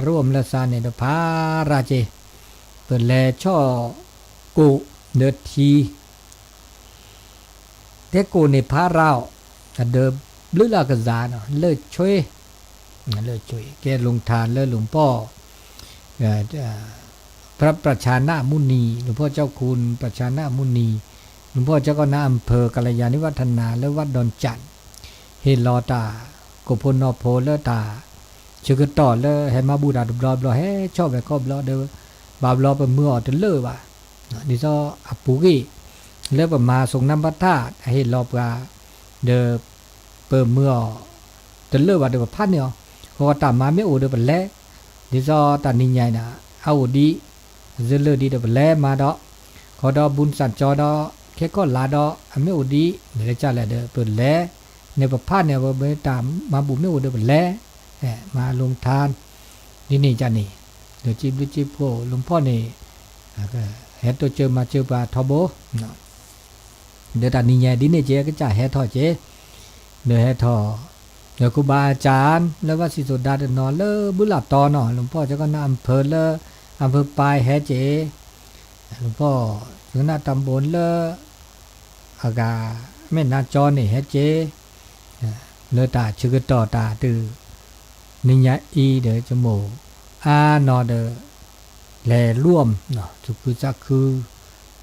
ร่วมละซาเนดพาราเจเปิดแลช่อกูเดือทีเทกูในพาเราเดิมลึกลากษาเนาะเลิศช่วยแกลงทานเลิศหลวงพ่อพระประชานามุนีหลวงพ่อเจ้าคุณประชานามุนีหลวงพ่อเจ้าคณะอำเภอกัลยาณิวัฒนาและวัดดอนจันทร์เฮลอตาโกพนอโพเลตาชื่อต่อเลยเห็นมาบูดาดุบลอเฮ้ชอบแบบก็บลอเดอบาบลอเป็นมืออดเลือว่ะนี่ก็อปุกิเลือแบบมาส่งน้ำพัดธาตุเห็นรอบกาเดอเปิดมือเดเลือว่าเดอพัดเนี่ยเขาตามมาไม่โอเดอเป็นแล่นี่ก็ตานิยายนะเอาดีเจริญดีเดอเป็นแล่มาดอเขาดอบุญสันจอดอแค่ก็ลาดอไม่โอดีเดี๋ยวจะแหละเดอเปิดแล่ในประพาสเนี่ยว่าไปตามมาบุญไม่โอเดอเป็นแล่มาลงทานนี่จ้ะนี่เดี๋ยวจิบโพหลวงพ่อนี่ก็เฮ็ดตัวเจอมาเจอปลาทอโบเนาะเดี๋ยวตานี่ใหญ่ดิเนี่ยเจก็จะเฮ็ดทอเจเดี๋ยวเฮ็ดทอเดี๋ยวครูบาอาจารย์แล้วว่าสิสุดาเดนอนเลอบุหลับตอเนาะหลวงพ่อเจ้าก็นำอำเภอเลออำเภอปลายเฮ็ดเจหลวงพ่อถึงหน้าตำบลเลออากาแม่นาจอนี่เฮ็ดเจเลอตาชื่อต่อตาตือนิยายอีเดอจมูอานอเดอแลร่วมเนาะทุกคือจักคือ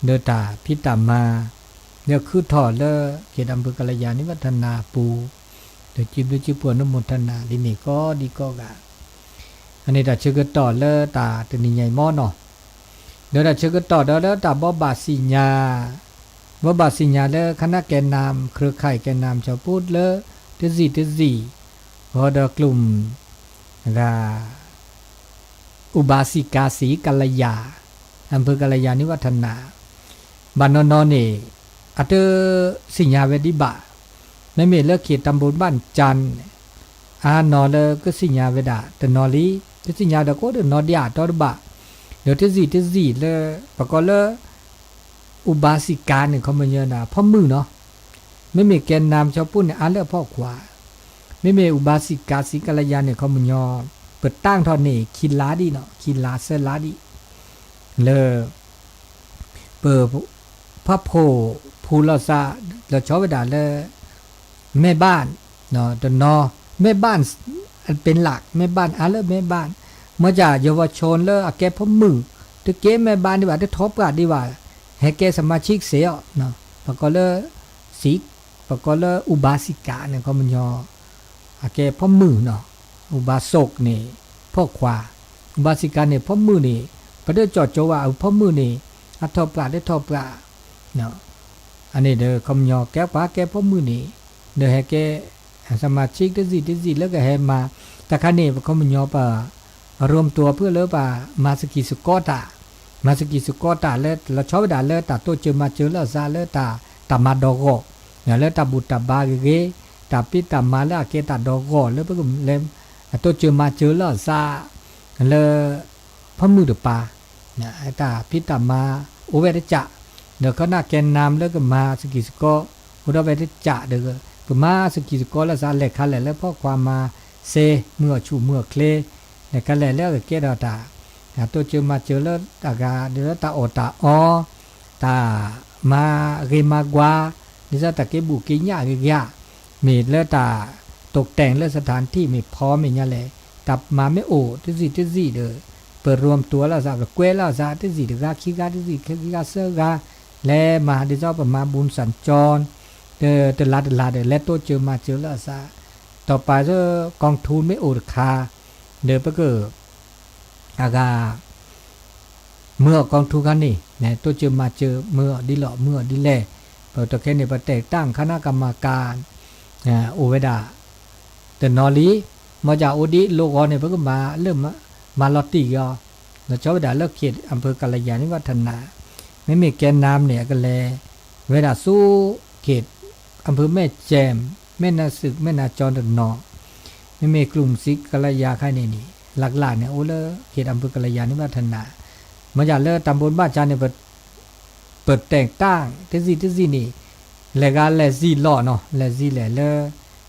เดอตาพิตามาเดี๋ยวคือถอดเลอเขตอำเภอกัลยาณิวัฒนาปูเดี๋ยวจิบปวนมนทนาดินี่ก็ดีก็กะอันนี้ตาชื่อก็ต่อเลอตาตัวนิยายมอเนาะเดี๋ยวตาชื่อก็ต่อเดี๋ยวตาบบาสิญาเลอคณะแกนนำเครือข่ายแกนนำชาวพุทธเลอเตซี่พอดกลุ่มอุบาสิกาสีกัลยาอำเภอกัลยาณิวัฒนาบ้านนอนนี่อัตสิญญาเวดิบะในเมเลเขตตำบลบ้านจันอานอเลก็สิญญาเวดาแต่นอลีก็สิญญาดะโกเดนอเดียตอดบะเดี๋ยวเทซี่เลปะก็เลอุบาสิกาเนี่ยเขามาเยอะนะพ่อมือเนาะไม่มีแกนนำชาวปุ้นเนี่ยอันเลพ่อขวาไม่มีอุบาสิกาสีกัลยาเนี่ยเขามันยอเปิดตั้งทอนนี่คิลาดีเนาะคิลาเซลาดีเลเปิดพระโพภูลซาเราชอบเวลาเลยแม่บ้านเนาะตัวนอแม่บ้านเป็นหลักแม่บ้านอะไรแม่บ้านเมื่อจากเยาวชนเลยแกพ่อมือตะเกียแม่บ้านดีกว่าตะทบกันดีกว่าให้แกสมาชิกเสียเนาะปะก็เลยสีปะก็เลยอุบาสิกาเนี่ยเขามันยอแกพ่อมือเนาะอุบาสกนี่พ่อขวาอุบาสิกาเนี่ยพ่อมือนี่ประเดี๋ยวจอดโจว่าพ่อมือนี่อัทอปลาได้ทอปลาเนาะอันนี้เด้อคำยอแก้ปลาแกพ่อมือนี่เด้อให้แกสมาชิกได้สิแล้วก็ให้มาแต่คันนี้เขามันยอปรวมตัวเพื่อเลิกป่ามาสกิสุกอตาเลิศเราชอบด่าเลิศตาตัวเจอมาเจอแล้วซาเลิศตามาดอกเนี่ยเลิศตาบุตรตาบาเกตาปิตามาแล้วเกตาดอกแล้วเพิ่งเล่มตัวเจอมาเจอแล้วซาเลยพระมือเดือปาเนี่ยตาปิตามาโอเวทจะเดี๋ยวเขาหน้าแกนนำแล้วก็มาสกิสกอโอเวทจะเดี๋ยวก็มาสกิสกอแล้วซาเล็กขันแล้วพ่อความมาเซเมื่อชูเมื่อเคลเนี่ยกันแล้วก็เกดาตาตัวเจอมาเจอแล้วตากาเดี๋ยวตาโอตาอตามาเรมากวานี่จะตะเกบุกิญาเกียมีเลือดตาตกแต่งเลือดสถานที่มีพร้อมอย่างเงี้ยเลยตับมาไม่โอ้ที่สี่เด้อเปิดรวมตัวแล้วซาแบบเกวแล้วซาที่สี่เด้อคิกาที่สี่คิกาเซอร์กาและมาที่ชอบประมาบุญสัญจรเด้อลาเด้อและตัวเจอมาเจอแล้วซาต่อไปก็กองทุนไม่โอคาเด้อไปก็อากาเมื่อกองทุนกันนี่เนี่ยตัวเจอมาเจอเมื่อดีหล่อเมื่อดีแลเปิดตะเคียนในประเทศตั้งคณะกรรมการโอเวดาแต่นอลีมาจากโอดีโลกเนี่ยเพิ่งมาเริ่มมาลอตติก็เราชอบเวดาเลิกเขตอำเภอกัลยาณิวัฒนาไม่มีแกนนำเนี่ยก็เลยเวดาสู้เขตอำเภอแม่แจมแม่นาศึกแม่นาจรนอไม่มีกลุ่มซิกกัลยาค่ายนี่หลักๆเนี่ยโอเลเขตอำเภอกัลยาณิวัฒนามาจากเลิกตำบลบ้านจันเนี่ยเปิดแต่งตั้งที่สี่นี่แล้วก็แลซีล่อเนาะแลซีแหละ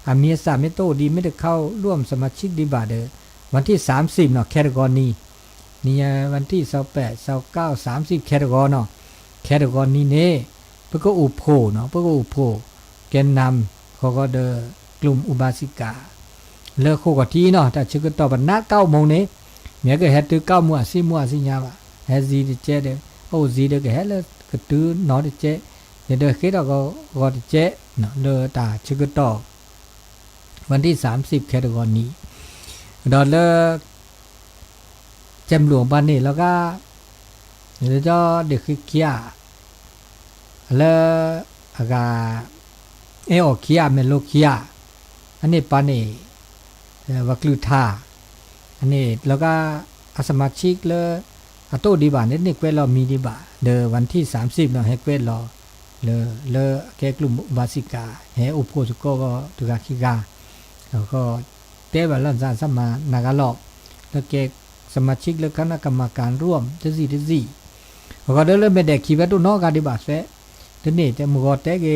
อามีสาไม่โตดีไม่ได้เข้าร่วมสมาชิกดีบาเดอว วันที่30เนาะแคตตากรีนี่วันที่28 29 30แคตตากรีเนาะแคตตากรีนี้เพื่อก็อุโภเนาะเพื่อก็อุโภแกนนำเขาก็เดกลุ่มอุบาสิกาเลิกโคกะทีเนาะแต่ชึกต่อบันนัด9โมงนี้เมียก็เฮ็ดตื้อ9มั่ว10มั่วสิญาว่าเฮ็ดซีดิเจเดโอ้ซีเดก็เฮ็ดแล้วก็ตื้อเนาะดิเจเดี๋ยวเคดก็ดิเจเนาะเลตาชึกต่อวันที่30แคตตากรีนี้ดอลเลอร์แจมหลวงบ้านนี่แล้วก็เดี๋ยวจะเด็กคือเคียแล้วอากาเออเคียเมโลเคียอันนี้ปานนี่วักลุธาอันนี้แล้วก็อาสมาชิกเลอโตดีบานี่เกวลอมีดีบาเดวันที่30เนาะให้เกวลอเลแกกลุ่มบาสิกาเฮอุปโภสุโกก็ตุกาคิกาแล้วก็เตบาลันซานสมานากาลอแล้วแกสมาชิกและคณะกรรมการร่วมจะสี่ก็เดินไปเด็กขี่ไปตัวนอกกันดีบาเสทีนี้จะมือก็เตะเก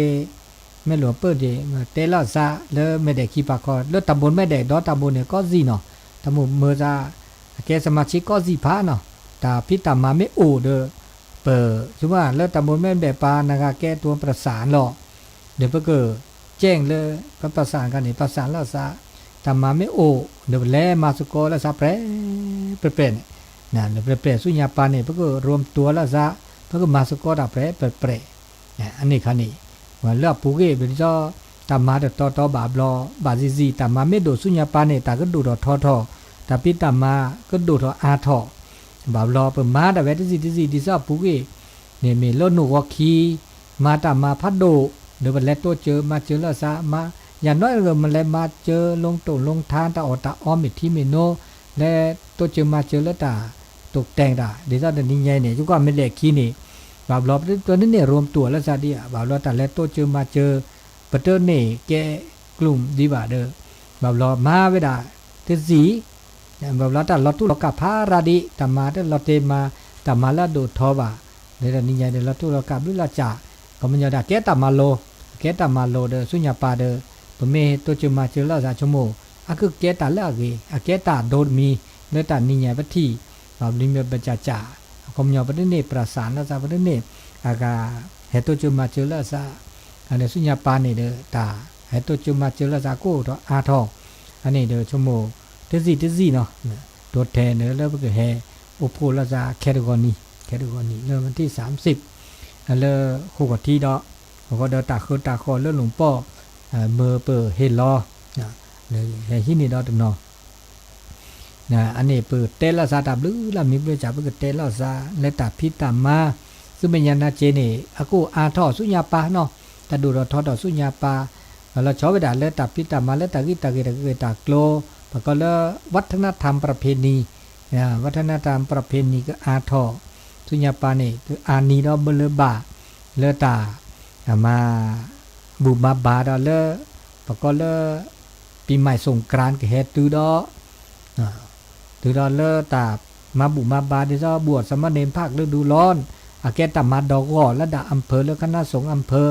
ไม่หลวงเปิดเดเตะแล้วซะแล้วไม่เด็กขี่ปากคอแล้วตำบลไม่เด็กดอตำบลเนี่ยก็สี่เนาะตำบลเมื่อจะแกสมาชิกก็สี่พาเนาะแต่พิตามาไม่โอเดอเปิดใช่ว่าแล้วตำบลไม่เด็กปานะคะแกตัวประสานหรอกเดี๋ยวเพื่อเกิดแจ้งเลยประสานกันนี่ประสานแล้วซะตามาไม่โอเดี๋ยวแลมาสุโกแล้วซะเปรนะเดี๋ยวเปรสุญญาปานี่เพื่อรวมตัวแล้วซะเพื่อมาสุโกดาเปรอันนี้คันนี้ว่าเลือกปูเกเป็นเจ้าตามาเดต่อบาบลอบาซีตามาไม่โดสุญญาปานี่ตาก็ดูดทอตาพิตามาก็ดูดอาทอบาบลอเปิมาแต่เวทีดิซาปูเกเนี่ยมีรถหนูวอคีมาตามาพัดโดเดี๋ยวมันแลตัวเจอมาเจอแล้วซะมาอย่างน้อยเรามันเลยมาเจอลงโตลงทานตาออตาอ้อมอีกที่เมโนและตัวเจอมาเจอแล้วตาตกแต่งตาเดี๋ยวจะนี่ไงเนี่ยจุกว่าไม่เล็กขี้นี่บาบลอบตัวนี้เนี่ยรวมตัวแล้วซะดิบาบลอตาและตัวเจอมาเจอปะเตอร์นี่แกกลุ่มดีบาเดอบาบลอมาเวดาเตสีบาบลอตาลอตุลกับพาราดิตามาเดลอเตมาตามาลาโดทอบาเดี๋ยวนี่ไงเดี๋ยวลอตุลกับลุลาจ่าก็มันจะได้แกตามาโลเดสุญญาปาเดปเมตัวเจอมาเจอแล้วซะชั่วโมงอะคือแกตาละเกอะแกตาโดดมีเลตานี่ไงบัดที่บาบลิมเบจ่าคมยอประเด็นนี้ประสานแล้วซะประเด็นนี้อากาเฮตัวเจอมาเจอแล้วซะอันนี้สุญญาปานี่เดตาเฮตัวเจอมาเจอแล้วซะโกดอาทองอันนี้เดชั่วโมงเตซี่เนาะโดดแทนเนแล้วก็เฮอุปโภแล้วซะแคตตากรีเริ่มวันที่30แล้วโคกะทีดอก็เดตาคอเรื่องหลวงพ่อเมื่อเปิดเฮลอเลยเฮที่นี่ดอตเนาะนะอันนี้เปิดเตลซาตาบลือละมีเปิดจับเปิดเตลซาและตาพิตามาซึ่งเป็นยันนาเจนี่อากูอาทอสุญญาปาเนาะตาดูเราทอดสุญญาปาเราชอบไปด่าและตาพิตามาและตากิตาโกลแล้วก็แล้ววัฒนธรรมประเพณีวัฒนธรรมประเพณีก็อาทอสุญญาปานี่คืออานีดอเบลบาเลตามาบุมาบาดอเลปก็เลปีใหม่สงกรานต์ก็เฮ็ดตือดอเลตามาบุมาบาดิซอบวชสมณเณรภาคฤดูร้อนอาแกตามาดอกก่อระดับอำเภอและคณะสงฆ์อำเภอ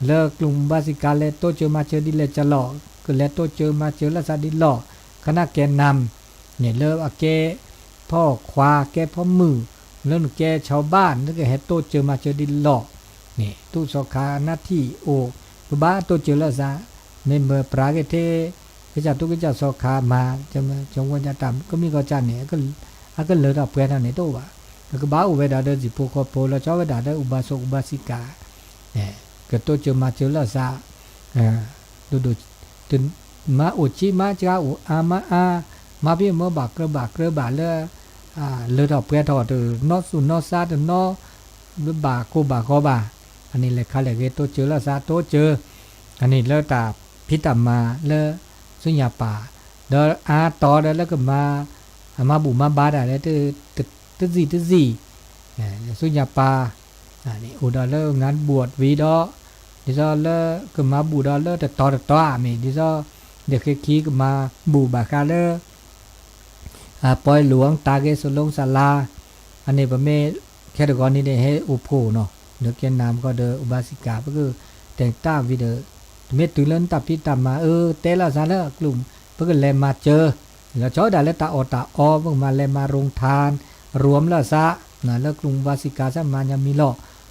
เลิกกลุ่มบาสิกาเลโตเจอมาเจอดิเลจะหล่อก็เลโตเจอมาเจอละซาดิหล่อคณะแกนนำเนี่ยเลิกอาแกพ่อควาแกพ่อมือเลิกแกชาวบ้านแล้วก็เฮ็ดโตเจอมาเจอดิหล่อนี่ตู้สคาหน้าที่โอบ้าตัวเจอละซะในเมื่อปรากฏก็จะตุกจะสคามาจะมาจงวันจะตามก็มีก็จันเนี่ยก็เลยเราเพื่อนนี่ตัวว่าแล้วก็บ้าอุเวดาเดจิโปโคโปแล้วชอบเวดาเดอุบาสกอุบาสิกาเนี่ยก็ตัวเจอมาเจอละซะดูตุนมาอุจิมาจ้าอุอามาพี่มาบากเกระเลยเราเพื่อนถอดนอสุนอซาตนอหรือบาโกบาขอบาอันนี้แหละเขาเรียกตัวเจอละซะตัวเจออันนี้แล้วตาพิตามาแล้วสุญญาปาเดออาต่อแล้วก็มาบุมาบาดอะไรตึซี่สุญญาปาอันนี้อุดรแล้วงานบวชวีดอดิซอแล้วก็มาบูดอแล้วแต่ต่อมีดิซอเด็กขี้ก็มาบูบาคาแล้วปอยหลวงตาเกสลงศาลาอันนี้ประเมแคตตากรีนี่ให้อุโภเนาะเดี๋ยวแกนนามก็เดออุบาสิกาก็คือแต่งตาวิเดอเมตุลันตาพิตามาเตละซาละกลุ่มเพื่อแลมาเจอ แล้วจอดาเลตาออตาออเพิ่งมาเลยมาโรงทานรวมแล้วซะนะแล้วกลุ่มวาสิกาซะมันยังมีล่อ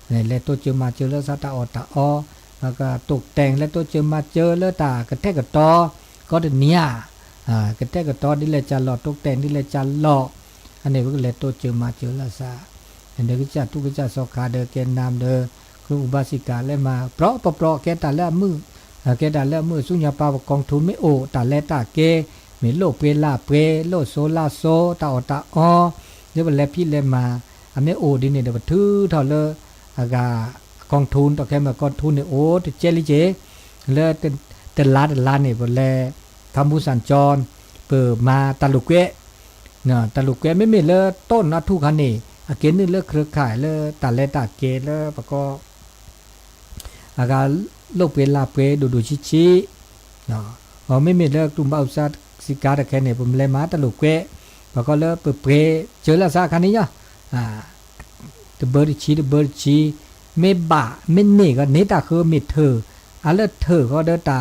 เนี่ยแล้วตัวเจอมาเจอแล้วซะตาออตาออแล้วก็ตกแต่งแล้วตัวเจอมาเจอแล้วตากระแทกกระตอก็เดเนี่ยกระแทกกระตอนี่เลยจะหล่อตกแต่งนี่เลยจะหล่ออันนี้ก็เลยตัวเจอมาเจอแล้วซะอันเด็กก็จะทุกก็จะสอกขาเดอแกนนามเดอครูบาสิกาเลยมาเพราะแกตาแล้วมือแกตาแล้วมือสุญญาปากองทุนไม่โอตาแลตาเกมีโลเปลาเปโลโซลาโซตาอตาออเดี๋ยวแลพี่เลยมาอเมโอดิเนี่ยเดี๋ยวถือเท่าเลยอากากองทุนต่อแค่มากองทุนเนี่ยโอ้ตเจลิเจเลยเตลาเนี่ยบนแลทำบุสัญจรเปิดมาตะลุกเกะเนี่ยตะลุกเกะไม่มีเลยต้นนะทุกขันนี่อาเกนึเลิกเครือข่ายเลยตาเลตาเกเลยปะก็อากาโลเปลาเปดูชิเนาะพอไม่มีเลยกลุ่มบ่าวซาสิกาตะแค่เนี่ยผมเลยมาตะลุกเกะปะก็เลยเปิดเปเจอละซาคันนี้เนาะตะเบอร์ชีเมบ่าเมเนก็เนตาคือมิเธออะไรเธอก็เดตา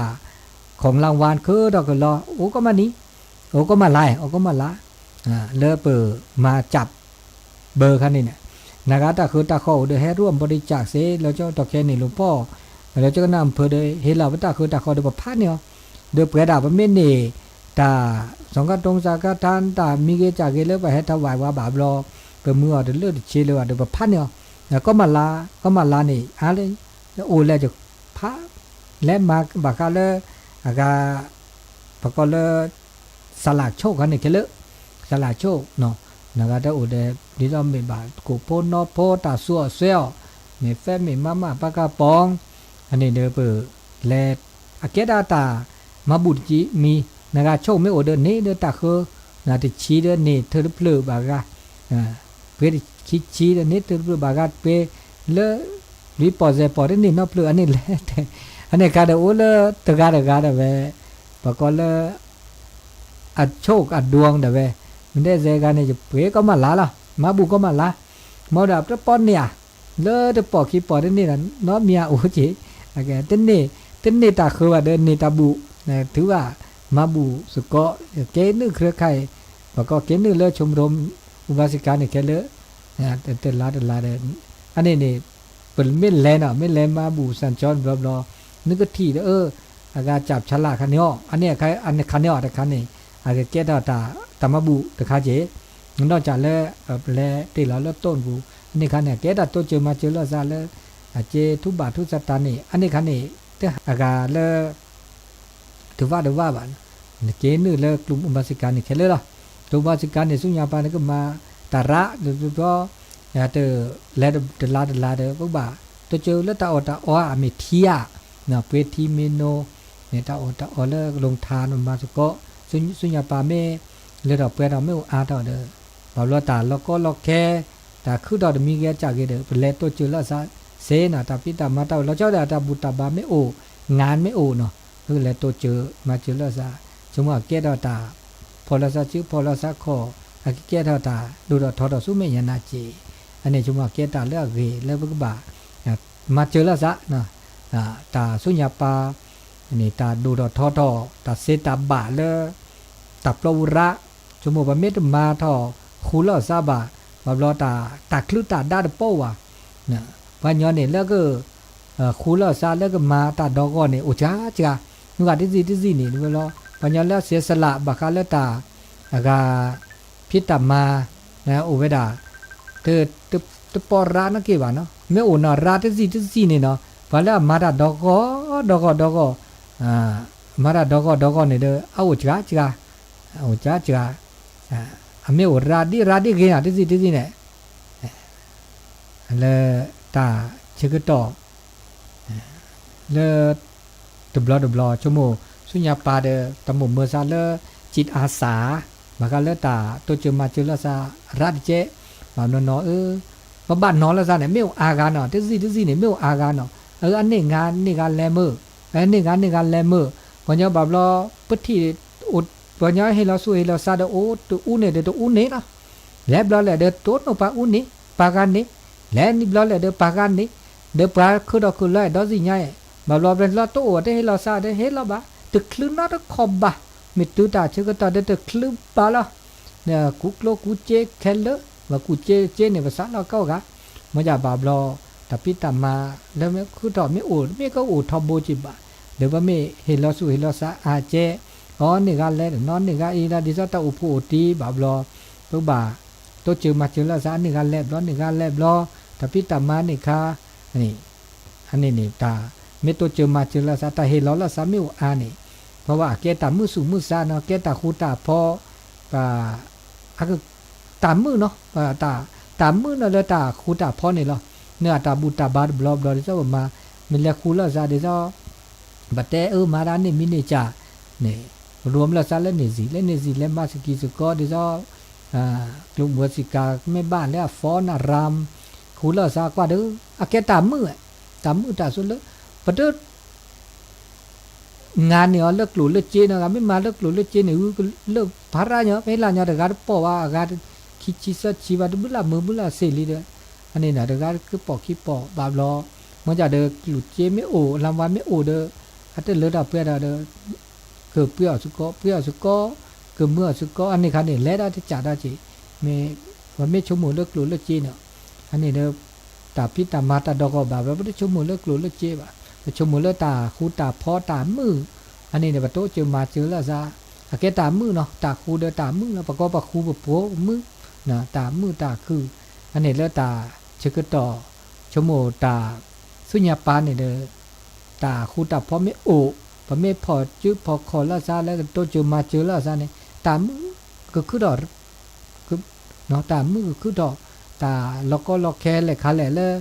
ของรางวัลคือดอกก็รอโอ้ก็มานี้โอ้ก็มาไล่โอ้ก็มาละเลิกเปิดมาจับเบอร์คันนี้เนี่ยนะครับแต่คือตาเขาเดี๋ยวให้ร่วมบริจาคเสียแล้วเจ้าตะแค่นี่หลวงพ่อแล้วเจ้าก็นำเพื่อเดี๋ยวเห็นเราว่าตาคือตาเขาเดี๋ยวพัดเนี่ยเดี๋ยวเปิดดาบเมเนตาสองกันตรงสากทานตามีเกจากเกลือไปให้ถวายว่าบาปรอเปิดมือเดี๋ยวเลือดเชลือเดี๋ยวพัดเนี่ยแล้วก็มาลานี่อะไรแล้วโอ้แล้วจะพัดและมาบากาเลอากาปกเลสลากโชคกันนี่แค่เลสลากโชคเนาะนะครับแต่โอ้เดดิเราไม่บากูโพนอโพตาซัวเซลมีแฟมีมาปากาปองอันนี้เดอเปิดแลอาเกดาตามาบุจีมีนะครับโชคไม่โอเดนี่เดตาคือนาติชีเดนี่เธอเพลือบากาเพื่อคิดชีเดนี่เธอเพลือบากาเปเลรีพอเซพอนี่นอเพลืออันนี้แหละอันนี้การเดโอเลตกาเดเวปกเลอัดโชคอัดดวงเดเวมันได้เจกันเนี่ยจะเปก็มาลาละมาบุก็มาลามาดับจะป้อนเนี่ยเลจะปอกขี้ปอดนี่นะน้อเมียโอ้จีโอเคเต้นนี่ตาคือว่าเดินนี่ตาบุนะถือว่ามาบุสุกะเกนึเครือข่ายปก็เกนึเลชมรมอุบาสิกาเนี่ยแค่เลนะเต้นลาเดินอันนี้นี่เป็นไม่แลน่ะไม่แลมาบุสัญจรรอนึกก็ที่อากาจับฉลากคันนี้อันนี้ใครอันคันนี้แต่คันนี้อาจจะเกตาตามาบุตะคาเจนอกจากแล้วตีแล้วเริ่มต้นกูอันนี้คันเนี่ยเกตาตัวเจอมาเจอแล้วซาแล้วเจทุบาทุสตานี่อันนี้คันนี้แต่อากาแล้วถือว่าบ้านเกนึแล้วกลุ่มอุบาสิกานี่แค่เลยล่ะตัวอุบาสิกานี่สุญญาปานี่ก็มาตาระโดยเฉพาะเตอแล้วเดลาเดพวกบ่าตัวเจอแล้วตาออเมเทียเนาะเปทีเมโนเนี่ยตาอแล้วลงทานมาสุก็สุญญาปาเมเลดอกเปเราไม่อาต่อเด้อบาลตาแล้วก็ล็อกแค่แต่คือดอกมีแกจากเด้อเป็นเลตัวจุลซะเสนาตาพิตามาตาแล้วเจ้าตาบุตาบาไม่โองานไม่โอเนาะคือเลตัวเจอมาจุลซะสมมุติแกดอตาพอละซะชื่อพอละซะขออาแกดอตาดูดอทอดสุเมยนาจีอันนี้สมมุติแกตาเลือกเวแล้วก็บ่ามาจุลซะเนาะตาสุญญาปานี่ตาดูดอทอตาเซตาบาเลตับโลระจมูกบะเม็ดมาทอคูลอซาบะบะลอตาคลุตาดาดโปวะนะวันย้อนเนี่ยแล้วก็คูลอซาแล้วก็มาตาดอกเนี่ยโอจ้านึกว่าที่สินี่เวลาวันย้อนแล้วเสียสละบะคาเลตาอากาพิตามานะโอเวดาเตปอรานะเกบะเนาะไม่โอนาราที่สินี่เนาะวันแล้วมาตาดอกมาตาดอกเนี่ยเด้อเอาจ้าโอ้จ้าอเมโอราดิเกนะที่สิเนี่ยแล้วตาเชกตอแล้วดบลอชั่วโมงสุญญาปาเดตมุเมซาเลจิตอาสาบากาเลตาตัวเจอมาเจอละซารัดเจบานนอบ้านนอละซาเนี่ยไม่อากาเนาะที่สิเนี่ยไม่อากาเนาะอันนี้งานแลเมออันนี้งานแลเมอพอเนาะบาบลอปฏิอุดปัญญาให้เราสวยเราซาดโอตัวอุเนเดตัวอุเนนะแล้วบลอแหละเดตัวโนปาอุเนปากันนี่แล้วนี่บลอแหละเดปากันนี่เดปาคือดอกคือไล่ดอกสิใหญ่บาบลอเป็นเราตัวให้เราซาได้เฮ็ดเราบะตึกคลื่นน่าตะขอบบะ มิตุตาเชก็ตาเดตคลุบปาละเนี่ยกุกโลกุเจแคลเลว่ากุเจเนี่ยภาษาเราเก้ากะมันจะบาบลอแต่พิตามาแล้วไม่คือตอบไม่โอดไม่ก็โอดทอโบจิบะเดี๋ยวว่าไม่เห็นเราสู่เห็นเราสะอาเจอ๋อนี่กันแล้วนอนนี่กันอีนาดิซาตาอุปูตีบาบลอปุ๊บบ่าตัวเจอมาเจอแล้วสะนี่กันแล้วร้อนนี่กันแล้วรอแต่พิตามานี่ค่ะนี่อันนี้นี่ตาไม่ตัวเจอมาเจอแล้วสะแต่เห็นเราแล้วสะไม่โออานี่เพราะว่าแกตามือสู่มือซาเนาะแกตาคูตาพอก็ตามมือเนาะตามมือเนาะแล้วตาคูตาพอนี่เหรอเนื้อตาบูตาบาดบลอบลอที่เจ้ามามันแลคูแล้วซาเดี๋ยวบัดแต่มาร้านนี่มินิจ่าเนี่ยรวมแล้วซาเล่นนี่สิเล่นมาสกีสกอเดี๋ยวกลุ่มวัสิกาแม่บ้านแล้วฟ้อนรามคูแล้วซากว่าเด้อแกตามมือตาสุดเลยบัดเด้งานเนี่ยเลิกหลุดเลิกเจนะครับไม่มาเลิกหลุดเลิกเจเนี่ยเลิกพาราเนี่ยไม่ลาเนี่ยเด็กก็ปอว่าการคิดชิสัดชีวัดบุลามือบุลาเสรีเด้ออันนี้นะเด็กก็คือปอคิดปอบาบล้อมันจะเด็กหลุดเจไม่โอลำวันไม่โอเด้ออันเลือดเปรี้ยวเด้อเกิดเปรี้ยวสุกเกิดเมื่อสุกอันนี้คันเนี่ยเละได้ที่จ่าได้จีไม่ชั่วโมงเลิกหลุดเลิกเจเนี่ยอันนี้เด้อตาพิตามาตาดอกบาแบบไม่ชั่วโมงเลิกหลุดเลิกเจบ่ชมมือเลตาคูตาพอตามืออันนี้เนี่ยปะโตเจอมาเจอแล้วซะแกตามือเนาะตาคูเดตามือแล้วปะก็ปะคูปะโผมือนะตามือตาคืออันนี้เลตาเชกต่อชมโมตาสุญญาปานเนี่ยเด้อตาคูตาพอไม่โอพอไม่พอจื้อพอคอแล้วซะแล้วโตเจอมาเจอแล้วซะเนี่ยตามือก็คือดอกคือเนาะตามือคือดอกตาแล้วก็ล็อกแค่เลยขาแหล่เลย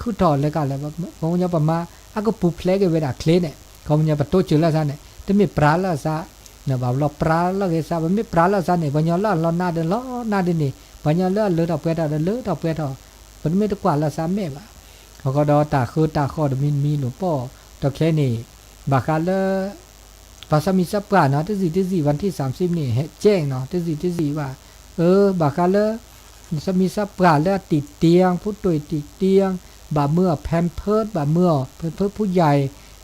คือถอดเลยกันเลยเขาเนี่ยประมาก็ปุ๊บเล็กเวลาเคลื่อนเนี่ยเขาเนี่ยประตูจุดละซะเนี่ยแต่ไม่ปลาละซะเนี่ยแบบเราปลาละก็ซะไม่ปลาละซะเนี่ยปัญญาละเราหน้าเดินล้อหน้าเดินนี่ปัญญาละเลือดเอาไปได้เลือดเอาไปได้มันไม่ตะกว่าละซะแม่บ่เขาก็ดอตาคือตาคอดมีหลวงพ่อตะแค่นี้บาคาเลภาษามีสับกาเนาะที่สี่วันที่30นี่แจ้งเนาะที่สี่ว่าบาคาเลสมีสับกาแล้วติดเตียงผู้ป่วยติดเตียงบาเมื่อแพมเพิร์ดบาเมื่อเพิร์ดผู้ใหญ่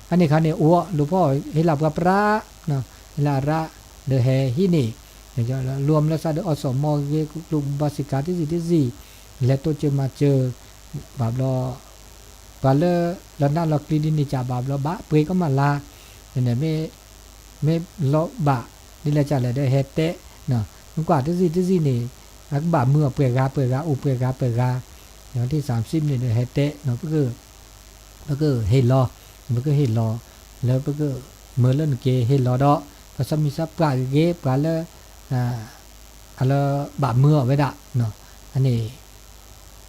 อันนี้คันเนี่ยอ้วหลวงพ่อให้หลับกับพระเนาะลาระเดอแฮฮินี่เดี๋ยวรวมแล้วซะเดอสมเวกลุ่มบาสิกาที่สี่และตัวเจอมาเจอบาบลอบาเลแล้วนั่นเราคลินิกจ่าบาบลอบะเปก็มาลาเนี่ยไม่ลอบะนี่แหละจ่าเลยเดอแฮเตะเนาะมันกว่าที่สี่นี่อักบาเมื่อเปิดกาอุเปิดกาอย่างที่30นี่เฮเตะเนาะก็เฮลอมันก็เฮลอแล้วก็เมื่อเล่นเกเฮลอดอก็สมีซับกาเกปลาละอะไรบาเมื่อไว้ดะเนาะอันนี้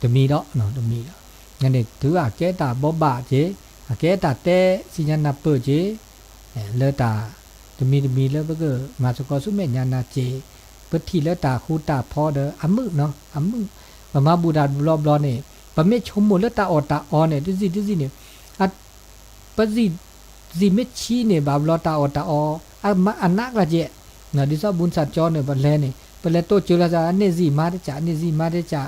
จะมีดอกเนาะจะมีงั้นนี่ถือว่าแกตาบ่บาเจแกตาเตสิญาณเปิดเจเลตาจะมีแล้วก็มาสกอสุเมญาณเจเปิดทีแล้วตาคูตาพอเด้ออำมึเนาะอำมึมาบูดาบลอเนี่ยปะเมชมหมดแล้วตาออเนี่ยที่สิเนี่ยปะสิเมชีเนี่ยบาบลอตาอมาอันนักละเจนะดิซาบุญสัจจอเนี่ยปะแลเนี่ยปะแลโตเจอละซะเนซีมาเดจ่า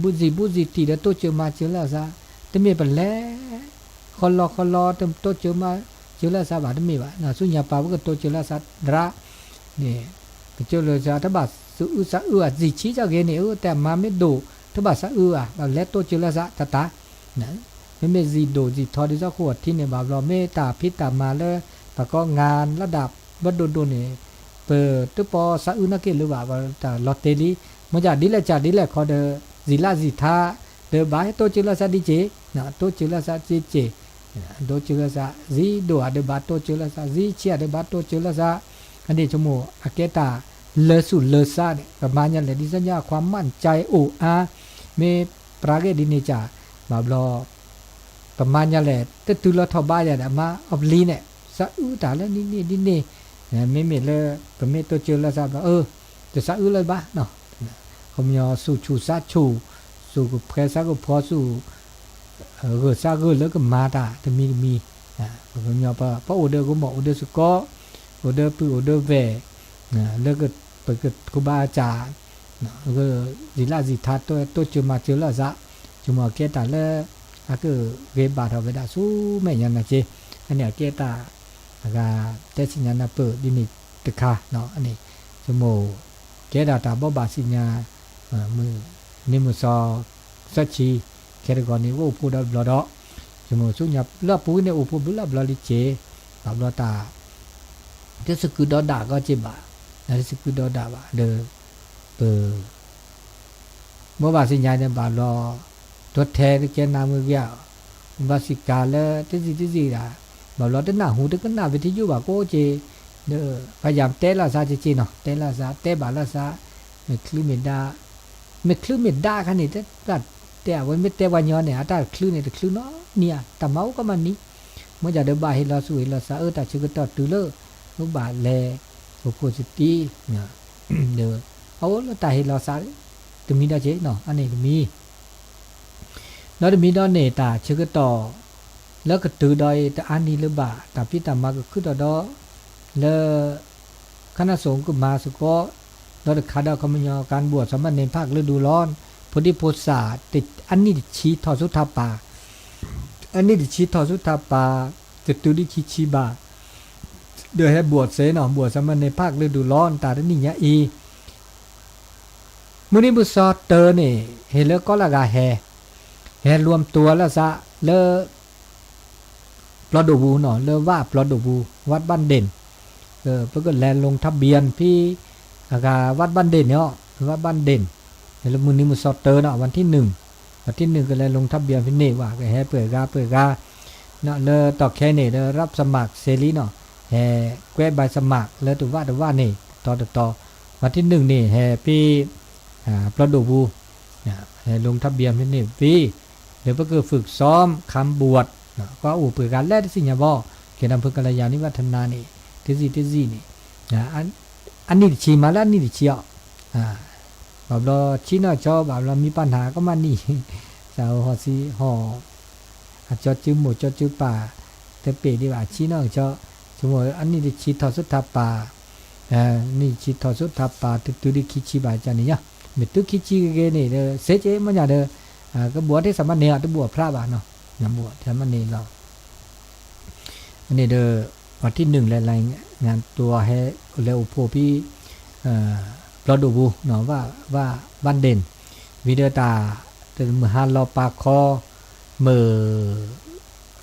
บุจิตีแล้วโตเจอมาเจอละซะแต่เมปะแลคอลอโตเจอมาเจอละซะบาดเมบะนะสุญญาปาก็โตเจอละซะระเนี่ยเจอเลยซะถ้าบาสะสิชี้จะเกเนี่ยแต่มาไม่ดูถ้าบาสะแบบเล็ดโตจิละซะตานะไม่จีโดจีทอดิซะขวดที่เนี่ยแบบเราเมตาพิตามาเลยแต่ก็งานระดับบัดโดเนี่ยเปิดตัวปอสะนักเกลือว่าแต่ลอตเตอรี่มันจะดีแหละขอเดจิลาจิทาเดบายโตจิละซะดิเจนะโตจิละซะเจโตจิละซะจีโดเดบาโตจิละซะจีเชียเดบาโตจิละซะอันนี้ชั่วโมงอาเกตาเลสุเลซาเนี่ยประมาณนั้นแหละดิสัญญาความมั่นใจโอ้เมปราเกดินิจาบาบลอประมาณนั้นแหละแต่ตุลทบ้านเนี่ยมาอบลีเนี่ยสะตาแล้วนี่เนี่ยไม่เลยก็ไม่ตัวเจอแล้วซะจะสะเลยบ้าเนาะเขามีสู่ชูซาชูสู่กับเพรสก็พอสู่ซาแล้วก็มาตาจะมีเขามีพระโอเดอร์ก็บอกโอเดอร์สกอโอเดอร์ปือโอเดอร์เวแล้วก็เปิดครูบาอาจารย์แล้วก็จิลาจิทัดตัวจุมาเจอแล้วซะจุมาเกตาแล้วก็เวบาทเอาไว้ได้สู้ไม่ยันนะเจอันเนี้ยเกตา แล้วก็แต่สิญญาณเปิดดิมิตะคาเนาะอันนี้สมมุแกดาตาบ่บาสิญญามือนิมุซอสัจชีแคตกอนี้โอพูดบลอดสมมุสุญญาลอปูเนี่ยโอพูบลบลอลิเจบาบลอตาเดสกุดอดาก็จิบะนะสกุดอดาบะเดบ่บาสิญญาเนี่ยบาลอตัวแท้แกนามือแกบาสิกาเลติสิดาบาลอตนะหูตะกนะวิทยุบะโกเจพยายามเตละซาจีเนาะเตละซาเตบาละซาคลือเมดาไม่คลือเมดาคันนี่แต่วันไม่แต่วันย้อนเนี่ยถ้าคลือเนี่ยคลือเนาะเนี่ยตะเมาก็มันนี่เมื่อจะเดบาเฮลาสุเฮลาซาตาชื่อก็ตอตุเลรูบาแลโอโพสิตีเนี่ยเด้อเอาแล้วตาเฮลาซาตมีดาเจเนาะอันนี้มีแล้วมีดอนเนตาชื่อก็ต่อแล้วก็ตือดอยแต่อันนี้หรือบาแต่พี่ตามาก็คือดอแล้วคณะสงฆ์ก็มาสุก็เราได้ขาดคำยอการบวชสมณเณรภาคฤดูร้อนพอดีโพสาติดอันนี้ชี้ทอสุทธาปาอันนี้ชี้ทอสุทธาปาจะตุดิคิชิบาโดยให้บวชเสนาบวชสมณเณรภาคฤดูร้อนตาดนี่ยะอีมื้อนี้บุษเตอนี่เฮเลก็ละกาแฮรวมตัวแล้วซะเลปลอดบูเนาะเลว่าปลอดบูวัดบ้านเด่นเพื่อก็แลนลงทะเบียนพี่วัดบ้านเด่นเนาะวัดบ้านเด่นแล้วมื้อนี้มื้อซอเตอร์เนาะวันที่1ก็แลนลงทะเบียนพี่นี่ว่าก็แฮเปิดกาเนาะเลตอกแค่นี่เด้อรับสมัครเสรีเนาะแฮแกวใบสมัครแล้วตัวว่านี่ต่อวันที่1นี่แฮพี่ปลอดบูแฮลงทะเบียนพี่นี่พี่เดี๋ยวก็ฝึกซ้อมคำบวชก็อุปการแลสิญญาบ่เกณฑ์อำเภอกัลยาณิวัฒนานี่ติซี่นี่นะอันนี้ชีมาแล้วนี่ชีอ่ะบาบลอชีเนาะจอบาบลอมีปัญหาก็มานี่สาวฮอสิฮอจอจื้อหมู่จอจื้อป่าแต่เปดีว่าชีเนาะจอสมมุติอันนี้ชีทอสุทธาป่านี่ชีทอสุทธาป่าตุดิคิชิบาจานี่ยะเมตุคิชิเกนี่เด้อเสเจมันอย่าเด้อก็บวชที่สามเณรตบวชพระบาเนาะนำบวชสามเณรเราอันนี้เด้อวันที่1รายงานตัวให้แล้วโพพี่ปลอดบูเนาะว่าบ้านเด่นวิเดตาแต่มหาลอปาคอมือ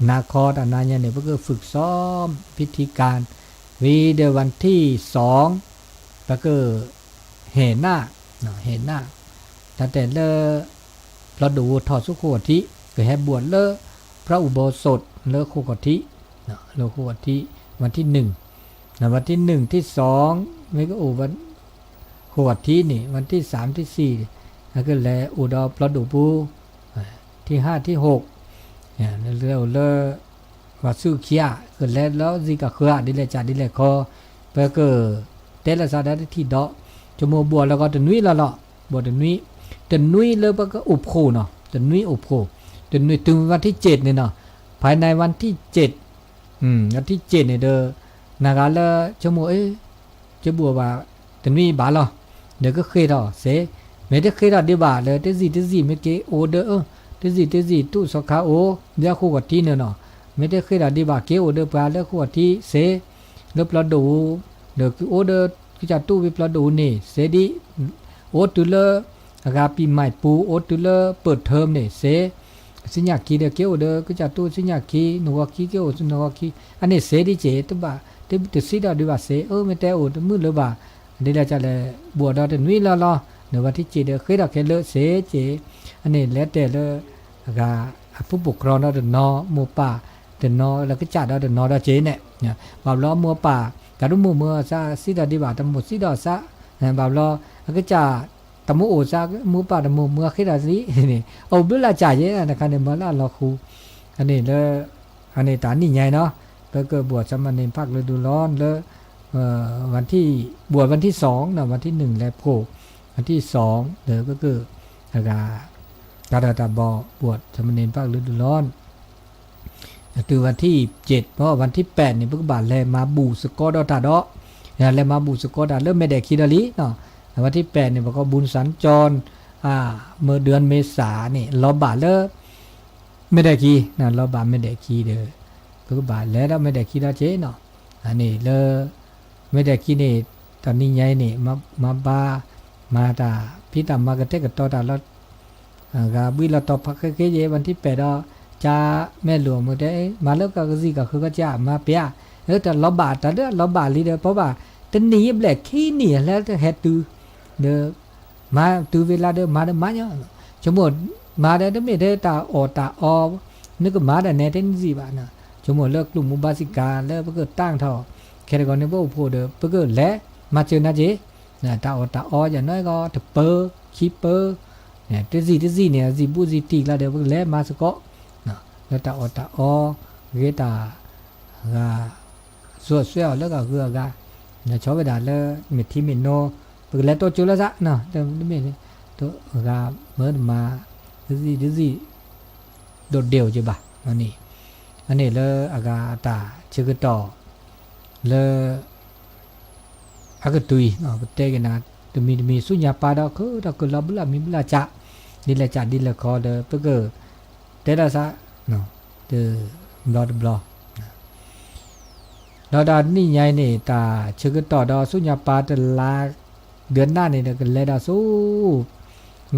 นาคอตานานเนี่ยก็ฝึกซ้อมพิธีการวิเดวันที่2แล้วก็เห็นหน้าเนาะเห็นหน้าแต่เลปลอดบูทอดสุโขทิก็ให้บวชเลพระอุโบสถเลโคกทิเนาะเลโคกทิวันที่1นะวันที่1ที่2ไม่ก็วันโคกทินี่วันที่3ที่4แล้วก็แลอุดรปลอดบูที่5ที่6เนี่ยเลว่าสุเขียก็แลแล้วสิกะเครือดิเลจาดิเลคอเปก็เตละซาดาที่ดอจโมบัวแล้วก็ตะนุ้ยละละบัวตะนุ้ยเลยก็อุบโคเนาะตะนุ้ยอุบโคตะนุ้ยถึงวันที่7เนี่ยเนาะภายในวันที่7วันที่7เนี่ยเด้อนากาละจโมจะบัวว่าตะนุ้ยบาละเดี๋ยวก็เคยดอเสไม่ได้เคยดอเดี๋ยวบาเลยเตซี่ไม่เกโอเด้อเตซี่ตู้สคาโอเดี๋ยวคู่กับที่เนี่ยเนาะไม่ได้เคยดอเดี๋ยวบาเกโอเด้อปลาแล้วคู่กับที่เสแล้วปลาดูเดี๋ยวโอเด้อก็จะตู้วิปลาดูนี่เสดีโอตุเลอากาปีใหม่ปูโอตุเลเปิดเทอมนี่เสสิญญาคีเด้อเกโอเด้อก็จะตู้สิญญาคีหนูว่าคีเกโอสุนว่าคีอันนี้เสดีเจตุบาเตตุสิดอดีว่าเสไม่แต่โอมือเลยบาเดี๋ยวจะเลยบัวดอเดนุ้ยละละเดี๋ยววันที่7เด้อเคยดอแค่เลเสเจอันนี้แล้วแต่เลอากาผู้ปกครองดอเดนอหมู่ป่าเดนอแล้วก็จัดดอเดนอดอเจเนี่ยบาล้อหมู่ป่าแต่รู้หมู่เมื่อซาสิดอดีบาตะหมู่สิดอซะบาล้อแล้วก็จะตะหมู่โอซาหมู่ป่าตะหมู่เมื่อคิดสินี่เอาเวลาจ่ายเยอะนะครับเนี่ยมาละลอคูอันนี้เลอันนี้ตานี่ใหญ่เนาะแล้วก็บวชสมณเณรภาคฤดูร้อนแล้ววันที่บวชวันที่2นะวันที่1แล้วโผวันที่2เด้อก็คือการตาบวชสมณเณรภาคฤดูร้อนตือวันที่7เพราะวันที่8นี่เพิ่นบาทแลมาบูสกอดอตาดอแลมาบูสกอดาเริ่มไม่ได้คิดอลิเนาะวันที่8นี่ก็บุญสัญจรเมื่อเดือนเมษานี่รอบาทเลิกไม่ได้คีนะรอบาทไม่ได้คีเด้อเพิ่นบาทแล้วไม่ได้คีดาเจเนาะ อันนี้เลอไม่ได้กินนี่ตอนนี้ไงนี่มาบามาตาพี่ตามมากระเตกระตอตาแล้วก็วิลตอพักเกยวันที่8จ้าแม่หลวงมื้อได้มาแล้วก็สิก็คือก็จ้ามาเปียแต่ลอบาตาเด้อลอบาลีเด้อเพราะว่าตะนี้แบลขี้นี่แล้วเฮ็ดตูเด้อมาตูเวลาเด้อมาเด้อมาเนาะสมมุติมาได้ไม่ได้ตาออนึกก็มาได้แน่เต็นสิบานะสมมุติเลิกกลุ่มอุบาสิกาแล้วเพิ่นตั้งเท่าแค่ก่อนนี่บ่พูดเด้อเพิ่นแลมาเจอนะเจนะตาอออย่างน้อยก็ตะเปอคีเปอเนี่ยตะสิเนี่ยสิบุสิติละเด้อเพิ่นแลมาสก็นะแล้วตาออเกตาก็สวดเสียวแล้วก็คือก็นะชอบไปด่าแล้วมิทิมิโนเพิ่นแลตัวจุละซะเนาะแต่ไม่ตัวก็เหมือนมาดิโดดเดี่ยวจ้ะบ่ะอันนี้เลออากาตาชื่อต่อเลออากาตุยเนาะเตกันนะตมีสุญญาปาดคือตะกลบละมีบละจะดิละคอเดเปกเตดาซะเนาะเดบลอเราดานี่ใหญ่นี่ตาชื่อต่อดอสุญญาปาตลาเดือนหน้านี่ก็เลยดาสู้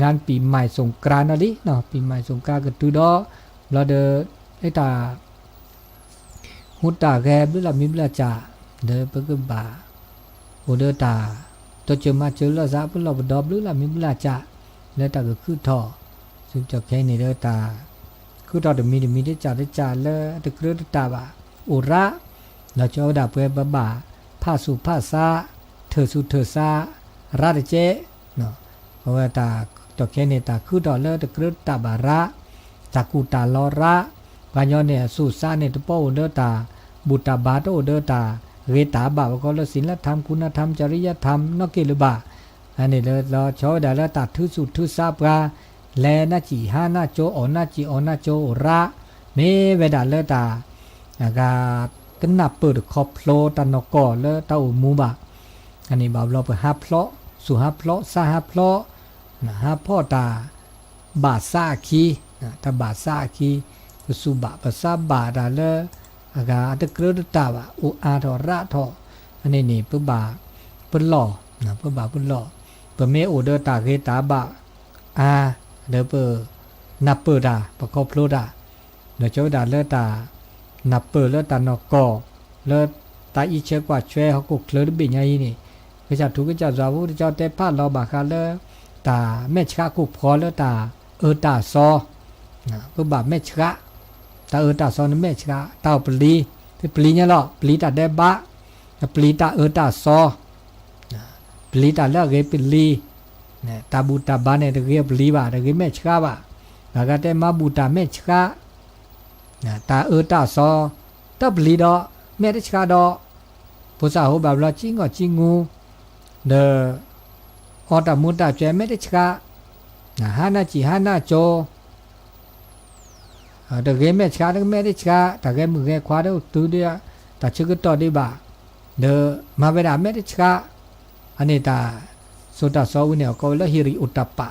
งานปีใหม่สงกรานต์นะดิเนาะปีใหม่สงกรานต์ก็ตูดอเราเดไอ้ตาหุตาแกบละมีบละจาเดเปกบาโอเดตาตัวเจอมาเจอละซะเปลอบดอบละมีบละจาแล้วตาก็คือท่อซึ่งจะแค่นี้เดตาคือตอดมีได้จาแล้วตะกระตาบาโอระเราจะเอาดาเปบาผ้าสุผ้าซาเธอสุเธอซาราดเจเนาะเพราะว่าตาตัวแค่นี้ตาคือตอเลตะกระตาบาระจากกูตาลอระกานยอนเนี่ยสุซาเนี่ยตะโปเดตาบุตรบาโตเดตาเวตาบาก็ละศีลธรรมคุณธรรมจริยธรรมนอกเกลบาอันนี้เราชอบได้แล้วตัดทุสุทุสาบาแลนาจีหานาโจออนาจีออนาโจระเมเวดาเลตาอากาตนับเปิดคอพโลตันกอเลตาอุมูบาอันนี้บาเราไปหาพลอสุหาพลอสาหาพลอนะหาพ่อตาบาซาคีตาบาซาคีสุบะภาษาบาดาเลอากาตะกระตาบะอุอาทอระทออันนี้นี่เพื่อบาเพื่อหล่อนะเพื่อบาเพื่อหล่อเพื่อเมโอเดตาเกตาบะอาเดเปอนับเปอดาประกอบโลดาเดเจ้าดาเลตานับเปอเลตานกอเลตาอีเชกว่าช่วยเขากุกเลบิญญาอีนี่ก็จะถูกก็จะจาวุเจ้าแต่พาเราบาคาเลตาแม่ชะกุกพอเลตาตาซอเพื่อบาแม่ชะตาตาซอนแม่ชะตาปลีที่ปลีเนี่ยหรอปลีตาได้บะปลีตาตาซอปลีตาแล้วเกปลีเนี่ยตาบูตาบาเนี่ยเกปลีบะเกแม่ชะบะแล้วก็แต่มาบูตาแม่ชะตาตาซอตาปลีดอแม่ได้ชะดอภาษาโหแบบเราจิงก็จิงงูเดอตามุตาแจแม่ได้ชะหานาจีหานาโจตะเกแม่ชาตะแม่ได้ชาตะเกมือแกควาได้ตูเดียตาชื่อก็ต่อได้บ่าเดมาเวลาแม่ได้ชาอันนี้ตาสุตาสาวเนี่ยก็ละฮิริอุตตปะ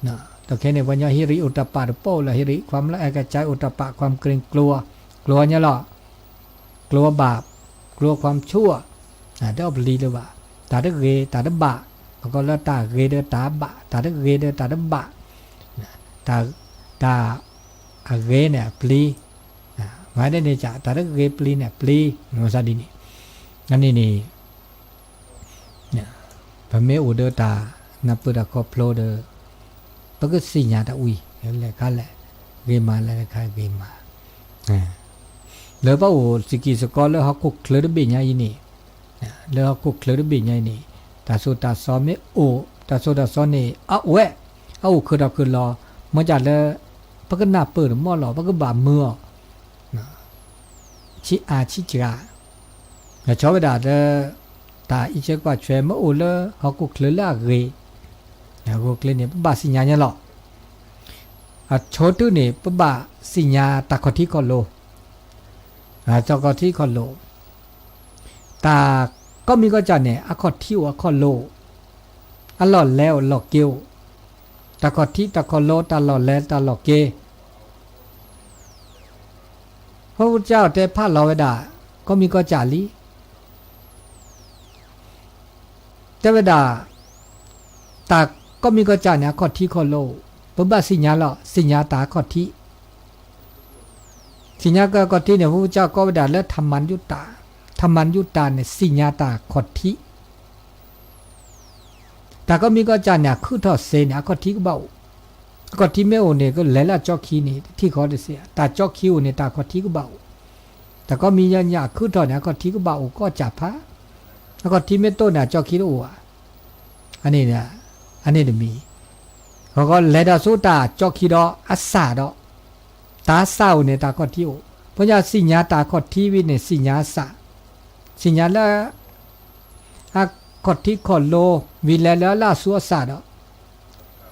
นะตะแค่ในวันยาฮิริอุตตปะโปละฮิริความละกระจายอุตตปะความเกรงกลัวเนี่ยหรอกลัวบาปกลัวความชั่วได้อบลีเลยว่าตาตะเกตาตะบะก็ละตาเกเดตาบะตาตะเกเดตาตะบะตาอาเกเนี่ยปลีหมายได้เนี่ยจ้ะตาเกปลีเนี่ยปลีโนซาดินี่อันนี้นี่เนี่ยพระเมอุเดตานับเปิดคอพโลเดปกติญาตอุยเลยกันแหละเกมาเลยค่ะเกมาแล้วป่าวสิกิสกอลแล้วเขาคุกเคลือดบิญญาอีนี่แล้วเขาคุกเคลือดบิญญานี่ตาโซตาซอมเนี่ยโอตาโซตาซอนนี่เวคือเราคือรอเมื่อจัดแล้วปกนาเปิดหม้อหล่อปกบาเมื่อชิอาชิจาชอบไปด่าเดตาอีเชกว่าช่วยมาโอเลเขากุกเลล่าเกยกุกเลเนี่ยปบาสิญญาเนี่ยหรอโชตุเนี่ยปบาสิญญาตาคอที่คอโลเจ้าคอที่คอโลตาก็มีก็จะเนี่ยอคอที่วคอโลหล่อแล้วหล่อเกี้ยวตาคอที่ตาคอโลตาหล่อแล้วตาหล่อเกพระพุทธเจ้าแต่พระเราไว้ด่าก็มีก็จาลี แต่เวลาตาก็มีก็จาเนี่ยขอที่ขอโลปบะสิญญาละสิญญาตาขอที่สิญญาก็ที่เนี่ยพระพุทธเจ้าก็เวลาแล้วธรรมัญยุตตาธรรมัญยุตตาเนี่ยสิญญาตาขอที่แต่ก็มีก็จาเนี่ยคือทอดเสเนี่ยขอที่ก็เบาก็ที่ไม่โอเนี่ยก็แล้วละจอกขี้นี่ที่ขอได้เสียตาจอกคิวเนี่ยตาขอที่ก็เบาแต่ก็มียันยาคือทอดเนี่ยขอที่ก็เบาก็จับพระแล้วก็ที่ไม่ต้นเนี่ยจอกขี้ตัวอันนี้เนี่ยอันนี้จะมีเขาก็เลดาสุตาจอกขี้ดออัสสาดอตาเศร้าเนี่ยตาขอที่เพราะว่าสิญญาตาขอที่วิเนี่ยสิญญาสะสิญญาละอะขอที่ขอโลวิแล้วละสัวสะดอ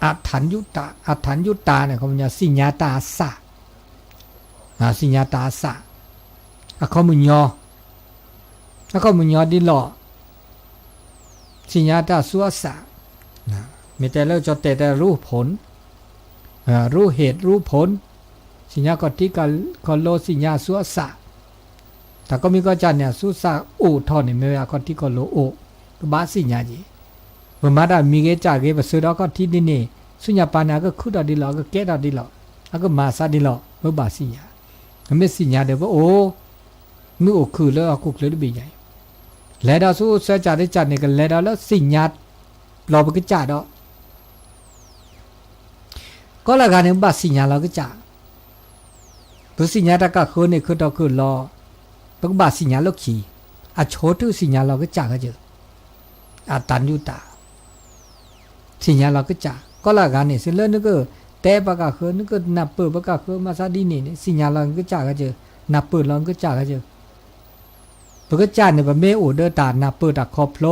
อัฏฐัญยุตตาอัฏฐัญยุตตาเนี่ยเขาบอกสิญญาตาสะสิญญาตาสะเขามุญญอแล้วก็มุญญอดิหล่อสิญญาตาสัวสะมีแต่เราจะแต่รู้ผลรู้เหตุรู้ผลสิญญาก็ที่ก็โลสิญญาสัวสะแต่ก็มีก็จันเนี่ยสุสะอูทอนี่ไม่ว่าก็ที่ก็โลโอบาสิญญาจีเมื่อมาได้มีเกจ่าเกบสุดก็ที่นี่สุญญาปานาก็คุดดีหล่อก็เกดดีหล่อแล้วก็มาซาดีหล่อเมื่อบาสิญญาไม่สิญญาเดี๋ยวว่าโอ้มือโอคือแล้วกุกเลยได้บีใหญ่แล้วดาวสู้เสียจ่าได้จัดเนี่ยกันแล้วดาวแล้วสิญญาเราไปก็จ่าดอกก็ละกันเนี่ยบาสิญญาเราก็จ่าตัวสิญญาตะก็คือเนี่ยคือเราคือรอเป็นบาสิญญาเราขี่โชตุสิญญาเราก็จ่าก็เจอตันยุตาสิญญาเราก็จ่าก็ละกันเนี่ยสิเรื่องนึกก็แต่ปะก็คือนึกก็นับเปิดปะก็คือมาซาดีนี่สิญญาเราก็จ่าก็เจอนับเปิดเราก็จ่าก็เจอปะก็จ่าเนี่ยปะเมโอเดอตานับเปิดตะคอโพล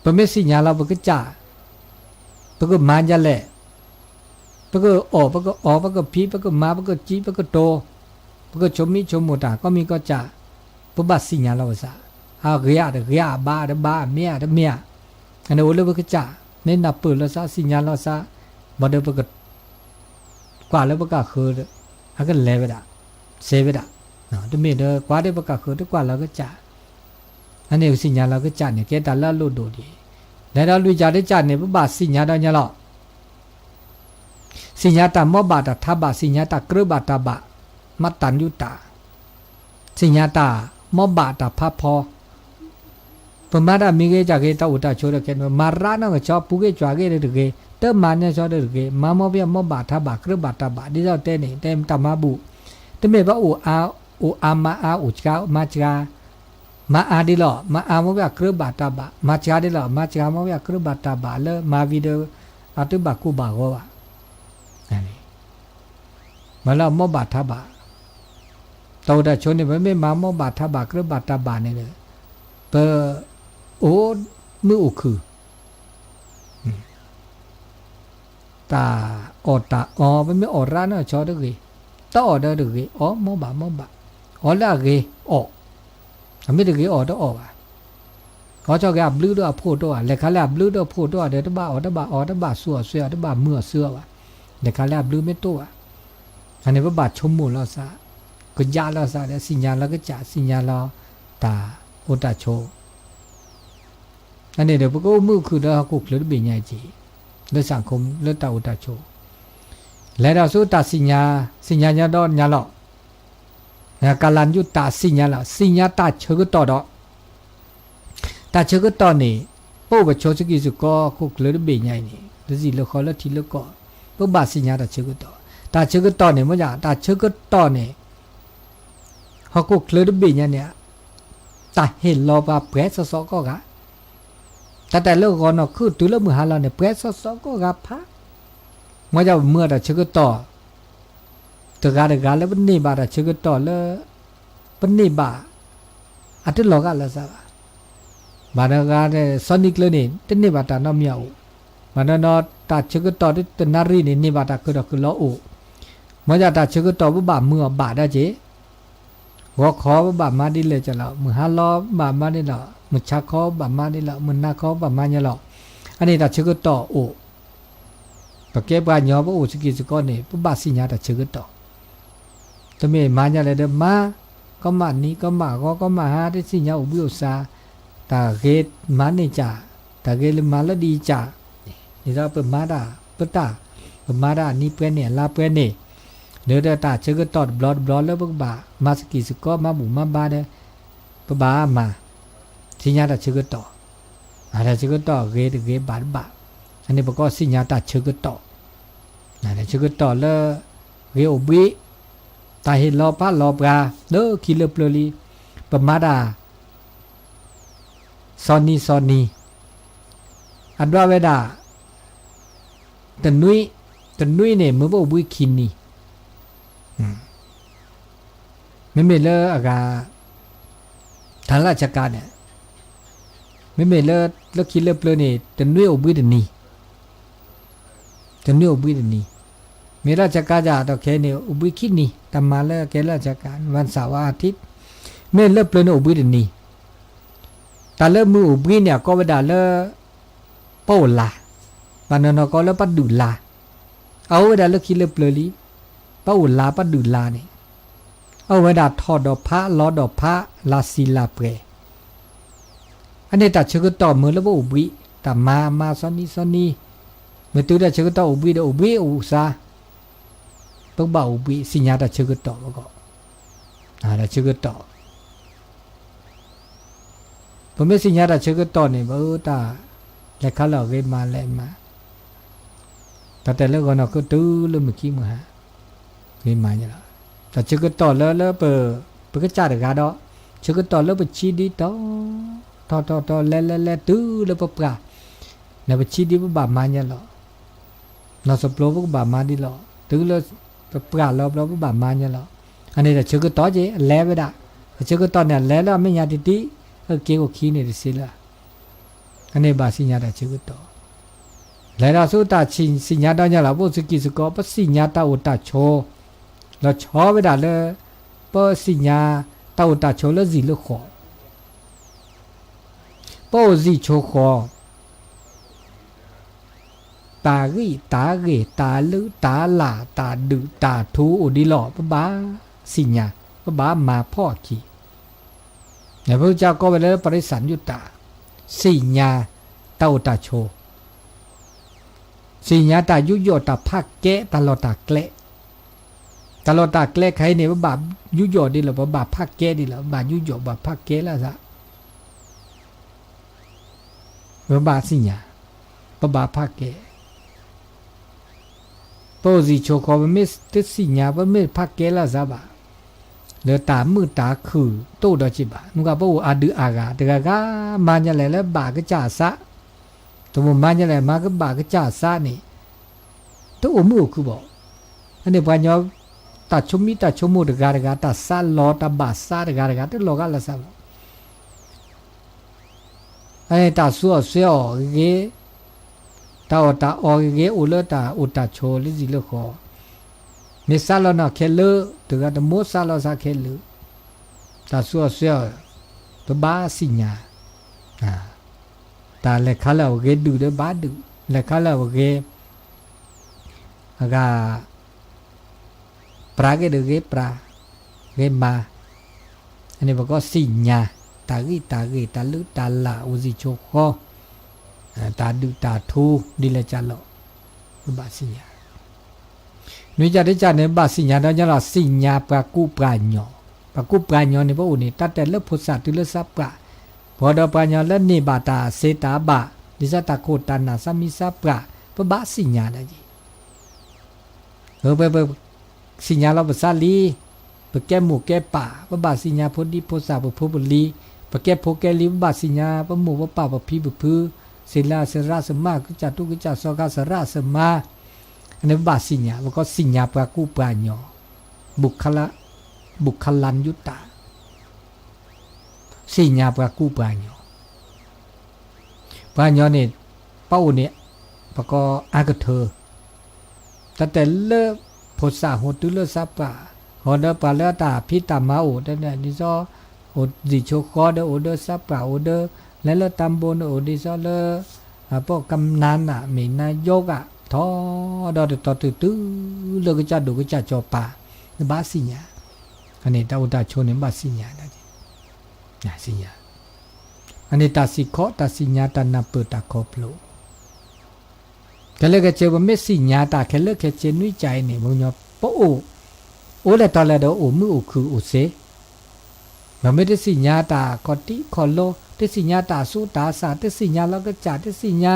ปะเมสิญญาเราปะก็จ่าปะก็มันจะแหละปะก็ปะก็พีปะก็มาปะก็จีปะก็โตปะก็ชมมิชมหมดก็มีก็จ่าปะบัดสิญญาเราซะเกียดบ้าเมียอันนี้โอเลยปะก็จ่าเนี่ยนับเปิดแล้วซะสิญญาเราซะบ่ได้ปะก็กว่าแล้วปะก็คือก็เลวดะเซวดะตมีเด้อกว่าได้ปะก็คือกว่าแล้วก็จ่าอันนี้สิญญาเราก็จ่าเนี่ยแกตาละโลดดีแล้วเราลุยจ่าได้จ่าเนี่ยปะบัดสิญญาดอเนี่ยล่ะสิญญาตามอบาตทับบะสิญญาตากรึบาตบะมัตตัญยุตาสิญญาตามอบาตพะพอปมาดามีเกจากเกตาอุตาโชดเกนมารานะก็ชอบปุเกจวาเกเดเกเตมาเนี่ยชอบเดเกมามอเปียมอบาทบะกรึบาตบะดิเจ้าเตนี่เต็มตามาบุตเมบะอูอามาอุจกามาจกามาอาดิลอมาอามอเปียกรึบาตบะมาจกาดิลอมาจกามอเปียกรึบาตบะเลมาวิเดอตุบะกุบะโกวะนี่มาแล้วมอบาทบะโตดาชนเนี่ยไม่มามอบาทบะกรึบาตบะเนี่ยเลยเปโอ้มืออุคือตาตาไม่ออร้านน่ะชอดกีตาเดอกีมอบาละกีไม่ได้กีตาเขาชอบกับบลูด้วยพูดด้วยเลยเขาแล้วบลูด้วยพูดด้วยเดี๋ยวตบ้าสัวเสือตบ้าเมื่อเสือวะเดี๋ยวเขาแล้วบลูไม่ตัวอันนี้ว่าบาดชมมูลเราซะก็ยาเราซะเดี๋ยวสิญญาเราก็จ่าสิญญาเราตาโอตาโชอันนี้เดี๋ยวพวกก็มือคือเราคุกเลยเป็นใหญ่จีเรื่องสังคมเรื่องตาอุตาโชแล้วเราสู้ตาสิญญาดอนญาหล่อการลันยุตาสิญญาหล่อสิญญาตาเชื่อก็ต่อดอกตาเชื่อก็ต่อนี่พวกประชดสกิสุก็คุกเลยเป็นใหญ่นี่แล้วสิเราขอแล้วทีละก็พวกบาสิญญาตาเชื่อก็ต่อตาเชื่อก็ต่อเนี่ยเมื่อไหร่ตาเชื่อก็ต่อเนี่ยเขาคุกเลยเป็นใหญ่เนี่ยตาเห็นรอว่าเปรสสก็กะแต่เรื่องก่อนเนาะคือตัวเรื่องมือหาเราเนี่ยเปรสสก็กับพระเมื่อจะเมื่อแต่เชื่อก็ต่อตัวการแล้วเป็นนี่บาแต่เชื่อก็ต่อแล้วเป็นนี่บาอันที่หลอกอะไรซะบาดการเนี่ยสนิกเลยนี่ที่นี่บาตาน้ำเมียวบาดนอตาเชื่อก็ต่อที่ตัวนารีนี่บาตาคือล้อโอเมื่อจะตาเชื่อก็ต่อว่าบาเมื่อบาได้เจหัวคอบามาดิเลยจะละมือฮาล้อบามาดิละมือชักคอบามาดิละมือนาคอบามาเนี่ยละอันนี้ตาเชื่อก็ต่อโอปะเก็บกันยอปะโอสกิสก้อนนี่ปะบาสิญญาตาเชื่อก็ต่อทำไมมาเนี่ยเลยเดิมมาก็มานี่ก็มาก็มาหาได้สิญญาอุบิโอซา ตาเกตมาเนจ่าตาเกลมาลดีจ่านี่เราเปิดมาดาเปิดตาเปิดมาดานี่เพื่อนเนี่ยลาเพื่อนเนี่ยเดี๋ยวตาเชื่อก็ตอดบลอดแล้วบักบ่ามาสกีสก็มาบุมาบาเด้ปบ้ามาสิญญาตาเชื่อก็ต่ออะไรเชื่อก็ต่อเกบาดบ่าอันนี้บอกก็สิญญาตาเชื่อก็ต่อนั่นเชื่อก็ต่อแล้วเกอบีตาเห็นรอป้ารอปลาเด้อคิเลเปลลีปมาดาซอนนีอันว่าเวดาตะนุยเนี่ยมือบ่บุยคินนี่ไม่เลอากาทางราชการเนี่ยไม่เลอคิเลเปลนี่ตะนุยอบุยเดนี่ตะนุยอบุยเดนี่เมราชการจะต่อแค่เนี่ยอบุยคินนี่ตามมาเลอแกราชการวันเสาร์อาทิตย์เมื่อเลอเปลนี่อบุยเดนี่แต่เลอมืออบุยเนี่ยก็เวดาเลอโปลาปานนก็เลอปัดดุลาเอาเวดาเลอคิเลเปลลีเป้าลาปัดดุลาเนี่ยเอาเวดาทอดอกพระลอดอกพระลาศิลาเปรอันนี้ตัดเชื่อต่อมือแล้วว่าอุบิแต่มาซอนนี่เมื่อตัวได้เชื่อต่ออุบิอุซาต้องบ่าอุบิสิญญาตัดเชื่อต่อแล้วก็ตัดเชื่อต่อผมไม่สิญญาตัดเชื่อต่อเนี่ยตาและเขาเราเวมาแลมาแต่แล้วก็เราก็ตื้อเริ่มขี้มือฮะเวมาเนี่ยละแต่เชื่อต่อแล้วเปิดก็จ่าเด็กาดอเชื่อต่อแล้วไปชีดีต่อแล้วตื้อแล้วปะเนี่ยไปชีดีปะบามาเนี่ยหรอเราสปโลปะบามาดีหรอตื้อแล้วปะเราปะบามาเนี่ยหรออันนี้แต่เชื่อต่อเจ๊แล้วไปด่าเชื่อต่อเนี่ยแล้วไม่ยาดีเกี่ยวกับขี้เนี่ยสิละอันนี้บาสิญญาตาเชื่อต่อแล้วเราสู้ตาชินสิญญาตาเนี่ยเราพวกสกิสก็ปัสสิญญาตาอุตาโชเราชอบไปด่าเลยปัสสิญญาตาอุตาโชแล้วสิลูกขอปัสสิโชขอตากีตาลือตาหลาตาดือตาทูอุดิหล่อปะบ้าสิญญาปะบ้ามาพ่อขี้เนี่ยพระเจ้าก็ไปแล้วปริสันยุตตาสิญญาตาอุตาโชสิญญาตายุโยตาภาคเกะตลอดตาเกะตลอดตาเกะใครเนี่ยว่าบาปยุโยดีหรือว่าบาปภาคเกะดีหรือบาปยุโยบาปภาคเกะแล้วซะว่าบาปสิญญาบาปภาคเกะโปสิโชคอว่าไม่ติสิญญาว่าไม่ภาคเกะแล้วซะบาเลือตามือตาคือโตดอจิบะนุกะบ่อาดืออากาตะกะมาญะแลแล้วบาก็จ่าซะตัวมาญะแลมาก็บาก็จ่าซะนี่ตัวมือคือบ่อันนี้ปัญญาตาชมิตาชมุตะกะตาซาลอตาบาซาตะกะตะโลกะละซะไอ้ตาซัวเสียวเกตาอตาออเกอุเลตาอุตาโชลิสิเลขอมิซาลนะเคลตะกะตะโมซาลอซาเคลตาซัวเสียวตะบาสิญญาตาเลคาลาเกดูเดบาดูเลคาลาเกอากาปราเกเดเกปราเกมาอันนี้บอกว่าสิญญาตากีตาลือตาลาอุซิโชคอตาดูตาทูดิเลจาโลบาสิญญานุจาริจาเนี่ยบาสิญญาเนี่ยเราสิญญาปรากุปราญโยเนี่ยพระอุณิตัดแต่เลือกพุทธศาสตร์ตุลสัพปะพอดปราญโยและนิบาตาเสตาบะดิสตาโคตานาสมิสัพปะพระบาสิญญานะจีไปสิญญาเราภาษาลีไปแก้หมู่แก้ป่าพระบาสิญญาพุทธิพุทธาพุทธบุรีไปแก้โพแก้ลีพระบาสิญญาพระหมู่พระป่าพระพีพระพือศิลาสระสมากุจตุกุจสกาสระสมาอันนี้บาสิญญาแล้วก็สิญญาปรากุปราญโยบุคลันยุตตาสิญญาปรากุปราญโยปราญโยเนี่ยเป้าเนี่ยปะก็อากเธอแต่เลิกพุทธาโหตุเลสัพปะโหเดปาเลตาพิตามาโอเดเนี่ยดิซอโอดิโชคอเดโอเดสัพปะโอเดและเลตัมโบนโอดิซอเลพวกกำนันอ่ะมีนายกอ่ะทอดอตอตื้อเลก็จะดูก็จะจอปาบาสิญญาอันนี้ตาอุตาโชเนี่ยบาสิญญานะสิญญาป อันนี้ตาสิขอตาสิญาตานาเปิดตาขอพลูก็เลยก็เจอว่าไม่สิญาตาแค่เลิกแค่เจนุ้ยใจนี่มึงเนาะปะโอ้เลยตอนแรกเด้อโอ้มือโอ้คือโอ้เสมันไม่ได้สิญาตาขอติขอโลได้สิญาตาสู้ตาสาได้สิญาแล้วก็จ่าได้สิญา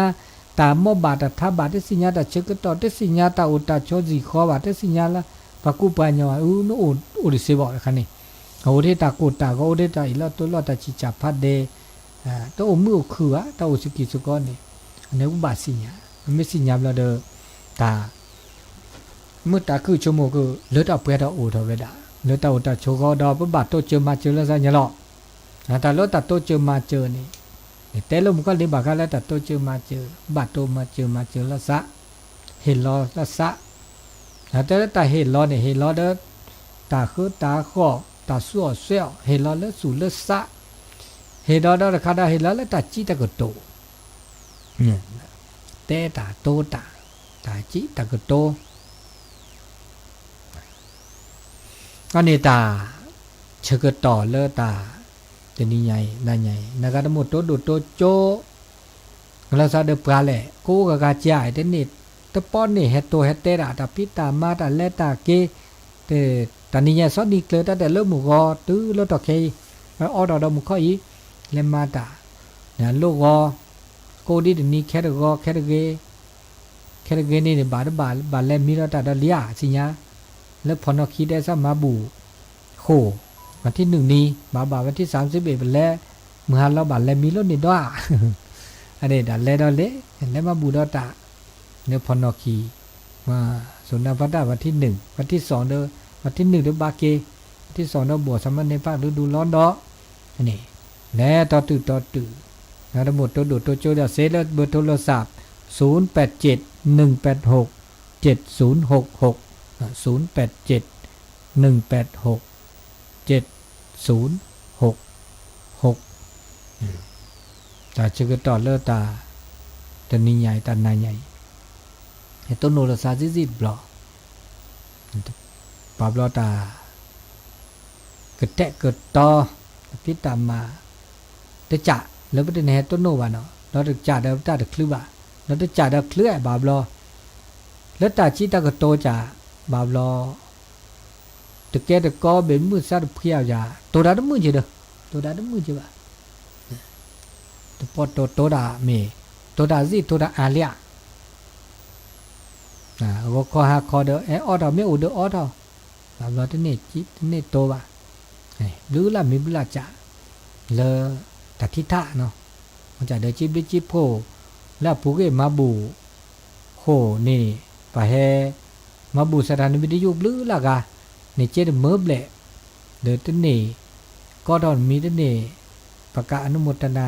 ตามอบาตทาบาได้สิญาตาเชกตอได้สิญาตาอุตาโชจิขอบาได้สิญาละปะกุปัญญาโนโอ้ดิเสบอกคันนี้โอ้เดตาโกตาก็โอ้เดตาอีละตัวละตาจิจับพัดเดตัวโอ้มือโอ้คืออ่ะตัวโอ้สกิสุกอนี่อันนี้อุบาสิญาไม่สิญาแล้วเด้อตาเมื่อตาคือชั่วโมงก็เลือดเอาเปรตเอาโอ้ทเวดาเลือดเอาตาโชกอดอปะบาโตเจอมาเจอแล้วซะญะลอแต่รถตัดโตเจอมาเจอนี่แต่ลมก็เลยบากแล้วตัดโตเจอมาเจอบาโตมาเจอแล้วซะเห็นรอแล้วซะแต่ตาเห็นรอเนี่ยเห็นรอเด้อตาคือตาข้อตาสั่วเสี้ยวเห็นรอแล้วสู่แล้วซะเห็นรอเด้อคาดาเห็นรอแล้วตาจิตะก็โตเนี่ยแต่ตาโตตาจิตะก็โตก็นี่ตาเชกต่อเลอตาจะนี่ใหญ่น่าใหญ่นะครับทั้งหมดโตดูโตโจเราซาเดปลาแหละกูกะกาจ่ายเดนิดตะป้อนนี่เฮโตเฮเตระตาพิตามาตาเลตาเกเตตานี่ใหญ่ซอดีเกลตาแต่เริ่มหมู่กอตื้อเริ่มตอเคออดอหมู่ข้ออีเลมาตาเนี่ยโลกอโกดีนี่แค่เดกอแค่เดเกนี่บาเลมีเราตาดาเลียสิญาแล้วพอนอคีได้ซะมาบูโควันที่1นี้บาวันที่31เป็นแล้วมือหันเราบาแลมีรถนี่ด้าอันนี้ดันแลดอเลแล้วมาบูดอตาเนื้อพอนอคีมาสุนทรภัตตาวันที่1วันที่2เด้อวันที่1เด้อบาเกวันที่2เด้อบวชสมณเณรภาคฤดูร้อนดออันนี้แน่ต่อตื่นนะทั้งหมดตัวดูตัวโจเดเซแล้วเบอร์โทรศัพท์0871867066 0871867066ตาชื่อต่อเลอตาตานี่ใหญ่ตาหน้าใหญ่ไอ้ต้นโนรสาซิบลอปาบลอตากระแตะกระตอพิตามมาเตจ่าแล้วประเด็นแห่ต้นโนวะเนาะเราจะจ่าเดาตาเดคลืบะเราจะจ่าเดาเคลื่อบาบลอแล้วตาจิตากระโตจ่าบาบลอตะแกตะกอเป็นมือซาดเพียวยาตัวดาดมือจีเด้อตัวดาดมือจีบะตัวปอตัวดาเมตัวดาซิตัวดาอาเลียก็คอหาคอเด้อออดอเมอุเด้อออดอบาบลอตะเนจิตะเนโตบะหรือละมีบุลาจ่าเลอตัดทิทะเนาะมันจะเดจิบจิโพแล้วผู้เกมาบูโหนี่ปะแฮมาบูสถานวิทยุหรือล่ะกะนี่เจดเมบแหละเดตนี่ก็ดอนมีตนี่ประกาศอนุโมทนา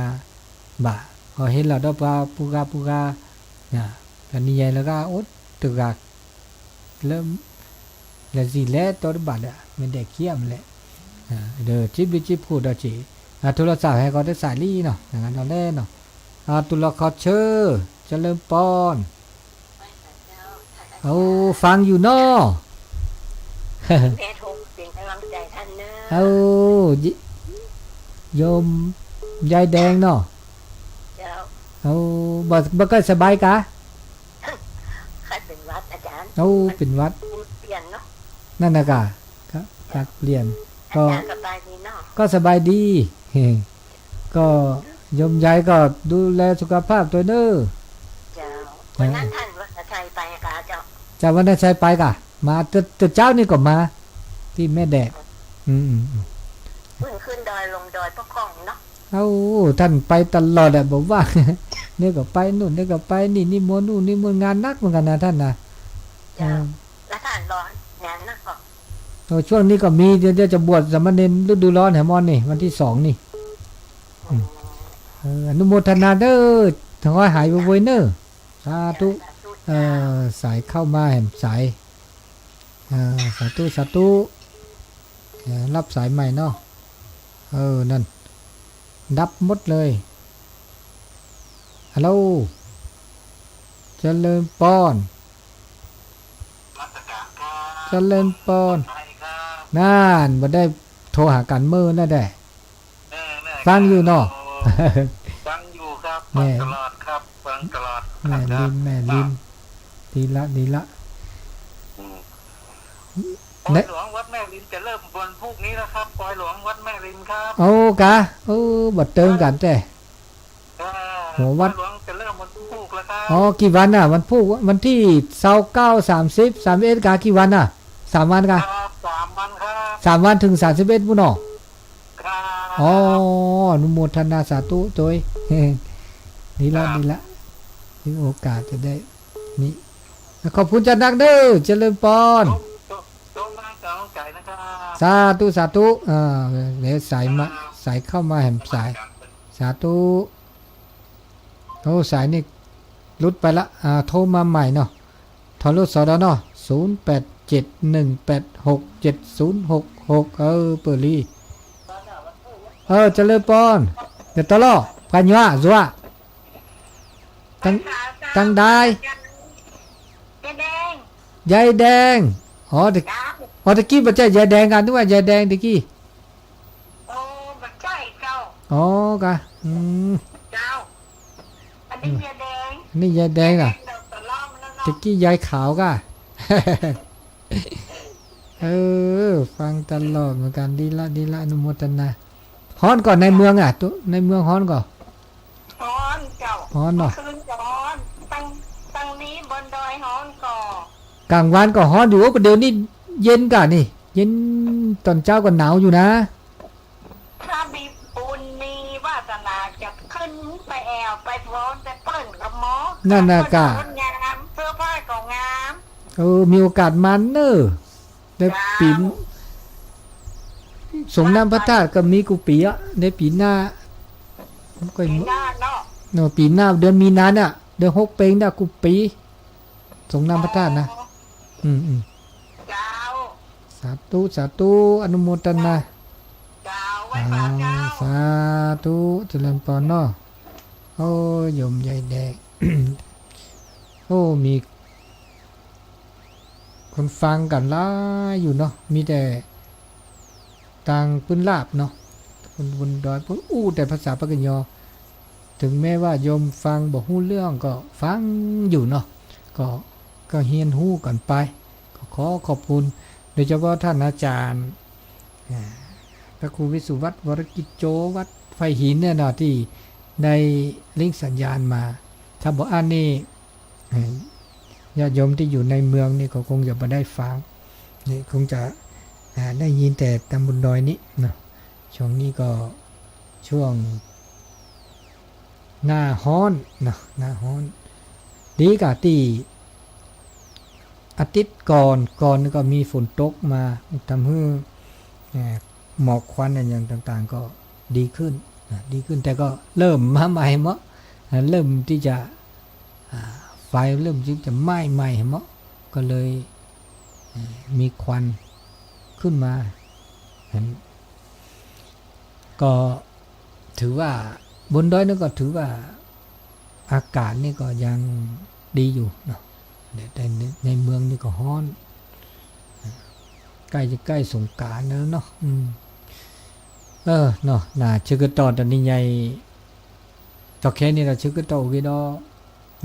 บ่าพอเห็นแล้วดอปาปูกานะกันนี่ใหญ่แล้วก็อดตึกะเริ่มแล้วสิแล้วตอดบาดอ่ะมันได้เขี้ยมแหละเดจิบจิโพดอจิโทรศัพท์ให้ก็ได้สายลี่เนาะอย่างนั้นเราเล่นเนาะตุลคอเชอร์เจริญปอนเอาฟังอยู่เนาะแม่ทุกเป็นกำลังใจท่านเนอะเอาโยมยายแดงเนาะเจ้าเอาบ่ก็สบายกะใครเป็นวัดอาจารย์เอาเป็นวัดเปลี่ยนเนาะนั่นนะกะครับเปลี่ยนก็สบายดีเนาะก็สบายดีก็โยมยายก็ดูแลสุขภาพตัวเด้อเจ้าวันนั้นท่านวัดชัยไปกะเจ้าจากวันนั้นชัยไปกะมาแต่เจ้านี่ก็มาที่แม่แดดเพิ่งขึ้นดอยลงดอยพระคองเนาะเอาท่านไปตลอดแหละบอกว่าเนี่ยก็ไปนู่นเนี่ยก็ไปนี่นิมนต์นู่นนิมนต์งานนักเหมือนกันนะท่านนะแล้วท่านร้อนงานนักก็ช่วงนี้ก็มีเดี๋ยวจะบวชสามเณรฤดูร้อนแหมอนนี่วันที่2นี่อนุโมทนาเด้อทั้งว่าหายไปเน้อสาธุสายเข้ามาแห่มสายสาธุรับสายใหม่เนาะนั่นดับหมดเลยฮัลโหลเจริญปอนเจริญปอนนั่นบ่ได้โทรหากันมื้อนั่นแหละฟังอยู่เนาะ ฟังอยู่ครับ แม่ ฟังตลอดครับฟังตลอด แม่ลินแม่ลินดีละดีละ อืมปอยหลวงวัดแม่ริมจะเริ่มวันพรุ่งนี้แล้วครับปอยหลวงวัดแม่ริมครับ โอ้กะโอ้บัดเติมกันแต่ โหวัด ปอยหลวงจะเริ่มวันพรุ่งนี้แล้วครับ อ๋อกี่วันอ่ะวันพุธวันที่29 30 31กะกี่วันอ่ะ3 วันกะ ครับ3 วันครับ 3 วันถึง31พุ่นเนาะ ครับ อ๋ออนุโมทนาสาธุโดย ดีละดีละมีโอกาสจะได้มีขอบคุณจันดักเด้อเจริญพร ตรงมากับน้องไก่นะครับ สาธุสาธุเดี๋ยวใส่มาใส่เข้ามาแหมสายสาธุโอ้สายนี่รุดไปละโทรมาใหม่เนาะโทรรุดสอดเนาะ0871867066เปิดลีเจริญพรเดี๋ยวตลอดกันยัวซัวตั้งได้ เจ๊แดง ยายแดงอ๋อตะ จ้า อ๋อตะกี้บ่ใช่ยายแดงกันนึกว่ายายแดงตะกี้ โอ้บักใช่เจ้า อ๋อกะเจ้าอันนี้เจ๊แดง นี่ยายแดงอ่ะ เดี๋ยวตะล่อมแล้วเนาะ ตะกี้ยายขาวกะ ฟังตลอดเหมือนกันดีละดีละอนุโมทนาฮ้อนก่อนในเมืองอ่ะตัวในเมืองฮ้อนก่อน ฮ้อนเจ้า ฮ้อนเนาะ คืนก็ฮ้อนตั้งนี้บนดอยฮ้อนก่อก ลางวันก็ฮ้อนอยู่ก็เดี๋ยวนี้เย็นกะนี่เย็นตอนเช้าก็หนาวอยู่นะ ถ้ามีปุญมีวาสนาจะขึ้นไปแอวไปฟ้อนไปเปิ้นกับหมอ นั่นน่ะกะ งามเสื้อผ้าก็งาม มีโอกาสมันเนอะได้ปีนสงน้ำพระธาตุก็มีกุปีอ่ะในปีหน้าก็ ปีหน้าเนาะ เนาะปีหน้าเดือนมีนาเนี่ยเดือน6เพ็งน่ะกุปีสงน้ำพระธาตุนะอืม เจ้า สาธุสาธุอนุโมทนา เจ้าไว้ฝากเจ้า สาธุเจริญพรเนาะโอ้ยมใหญ่แดง โอ้มีคนฟังกันหลายอยู่เนาะมีแต่ต่างปืนลาบเนาะคนบนดอยคนแต่ภาษาปากกยอถึงแม้ว่าโยมฟังบ่ฮู้เรื่องก็ฟังอยู่เนาะก็เฮียนฮู้กันไปก็ขอขอบคุณโดยเฉพาะท่านอาจารย์พระครูวิสุวัตรวรกิจโจวัดไฟหินเนี่ยเนาะที่ได้ลิงก์สัญญาณมาถ้าบอกอันนี้ญาติโยมที่อยู่ในเมืองนี่ก็คงจะไม่ได้ฟังนี่คงจะได้ยินแต่ตำบลดอยนี้เนาะช่วงนี้ก็ช่วงหน้าฮ้อนเนาะหน้าฮ้อนดีกะที่อาทิตย์ก่อนก็มีฝนตกมาทำให้หมอกควันอย่างต่างๆก็ดีขึ้นแต่ก็เริ่มมาใหม่เนาะเริ่มที่จะไฟเริ่มที่จะไหม้เนาะก็เลยมีควันขึ้นมาก็ถือว่าบนดอยนั่นก็ถือว่าอากาศนี่ก็ยังดีอยู่เนาะแต่ในเมืองนี่ก็ร้อนใกล้สงกรานต์แล้วเนาะเนาะน่าชื่อก็ตอนนี้ใหญ่ต่อแค่นี้เราชื่อก็ต่อกี่ดอ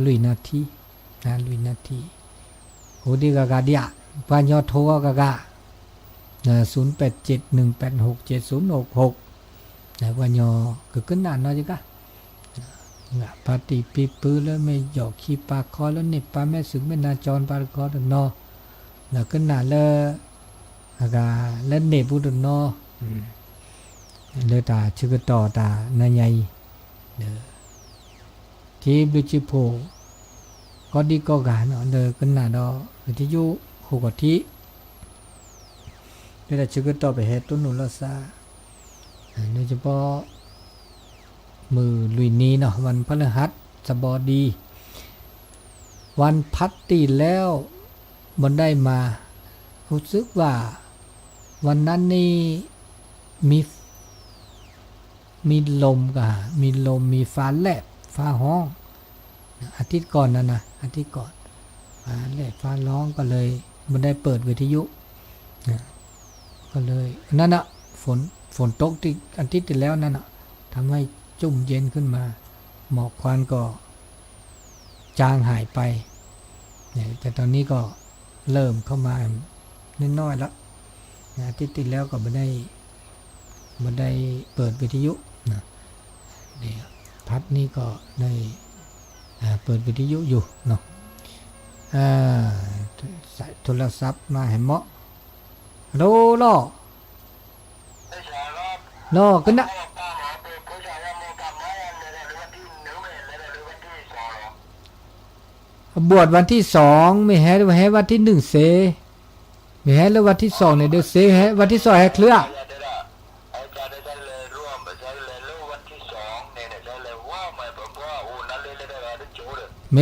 ลุยนาทีลุยนาทีโหดีกากาเดียปานยอโทกากา0871867066นะปานยอก็ขึ้นนานเนาะจิกะปาติปีปื้อแล้วไม่หยอกขี้ปากคอแล้วนี่ปาแม่สึกแม่นาจรปากคอเนาะแล้วขึ้นนานแล้วอากาแล้วเนบุดเนาะเลยตาชื่อก็ต่อตานาใหญ่ที่บิจิโพก็ดีก็กาเนาะเลยขึ้นนาดอวิทยุหกที่เดี๋ยวชื่อก็ต่อไปเฮ็ดต้นนุลซาโดยเฉพาะมือลุยนี้เนาะวันพฤหัสบดีวันพัดตีแล้วมันได้มารู้สึกว่าวันนั้นนี่มีลมกะมีลมมีฟ้าแลบฟ้าห้องอาทิตย์ก่อนนะอาทิตย์ก่อนฟ้าแลบฟ้าร้องก็เลยมันได้เปิดวิทยุก็เลยนั่นน่ะฝนตกที่อาทิตย์ที่แล้วนั่นน่ะทำให้ จุ่มเย็นขึ้นมาหมอกควันก็จางหายไปเนี่ยแต่ตอนนี้ก็เริ่มเข้ามาน้อยๆแล้วอาทิตย์ที่แล้วก็ไม่ได้เปิดวิทยุนะเนี่ยพัดนี่ก็ได้เปิดวิทยุอยู่เนาะใส่โทรศัพท์มาให้เหมาะฮัลโหลล่อกันนะบวชวันที่2ไม่แห่วันที่1เสไม่แห่แล้ววันที่2เนี่ยเดี๋ยวเสแห่วันที่2แห่เครือเม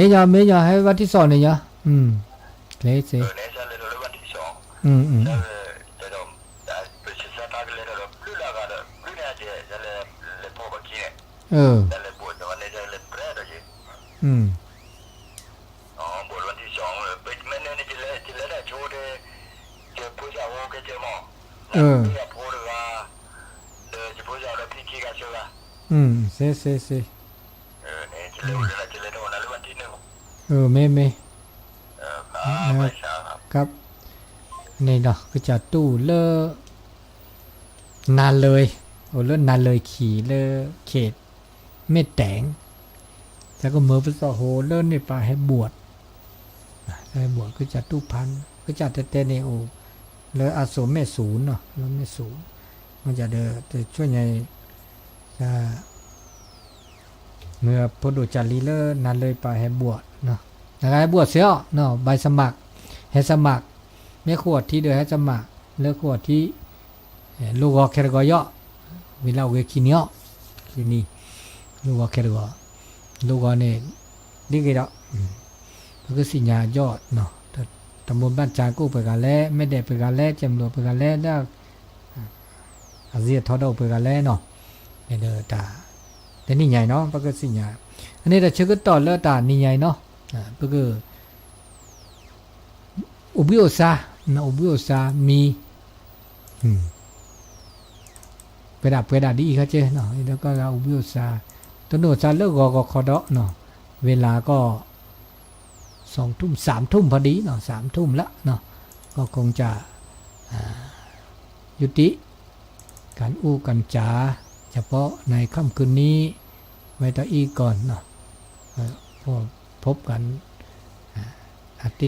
ยาให้วันที่2เนี่ยเลยเสบทวันที่2เลยเป็นแม่เนี่ยจะได้โชว์เจอผู้ชายโอเคเจอหมอจะพูดว่าจะพูดว่าพี่กี้กันเชียวเสเนี่ยจะเล่นวันวันที่1เมไม่ใช่ครับนี่เนาะก็จะตู้เลอนานเลยโอ้เลื่อนนานเลยขี่เลอเขตไม่แต่งแล้วก็เมื่อพฤษภาคมเลื่อนนี่ไปให้บวชให้บวชก็จะตู้พันก็จะเต้นในโอเลยอาสมแม่ศูนย์เนาะแล้วแม่ศูนย์มันจะจะช่วยในเมื่อพอดูจัดลีเลอร์นานเลยไปให้บวชเนาะให้บวชเสียเนาะใบสมัครให้สมัครไม่ขวดที่เดือให้สมัครเลือกขวดที่ลูกแคร์กอยเวลาเวกินเนาะที่นี่ลูกแคร์กอลูกเนี่ยดีกี่ดอกก็สิญญายอดเนาะตำบลบ้านจางกู้ไปกันแล้วไม่ได้ไปกันแล้วจำนวนไปกันแล้วได้อาเซียทอดเอาไปกันแล้วเนาะเนี่ยแต่นี่ใหญ่เนาะก็สิญญาอันนี้เราเชื่อก็ต่อเลือดตานี่ใหญ่เนาะก็อุบิโอซานะอุบิโอซามีไปดับดีเขาเจ้เนาะแล้วก็เราอุบิโอซาตัวโนซาเลิกก็คอดเนาะเวลาก็2 ทุ่ม 3 ทุ่มพอดีเนาะ3 ทุ่มละเนาะก็คงจะยุติการอู้กันจ๋าเฉพาะในค่ำคืนนี้ไว้ต่ออีกก่อนเนาะพบกันอาทิตย์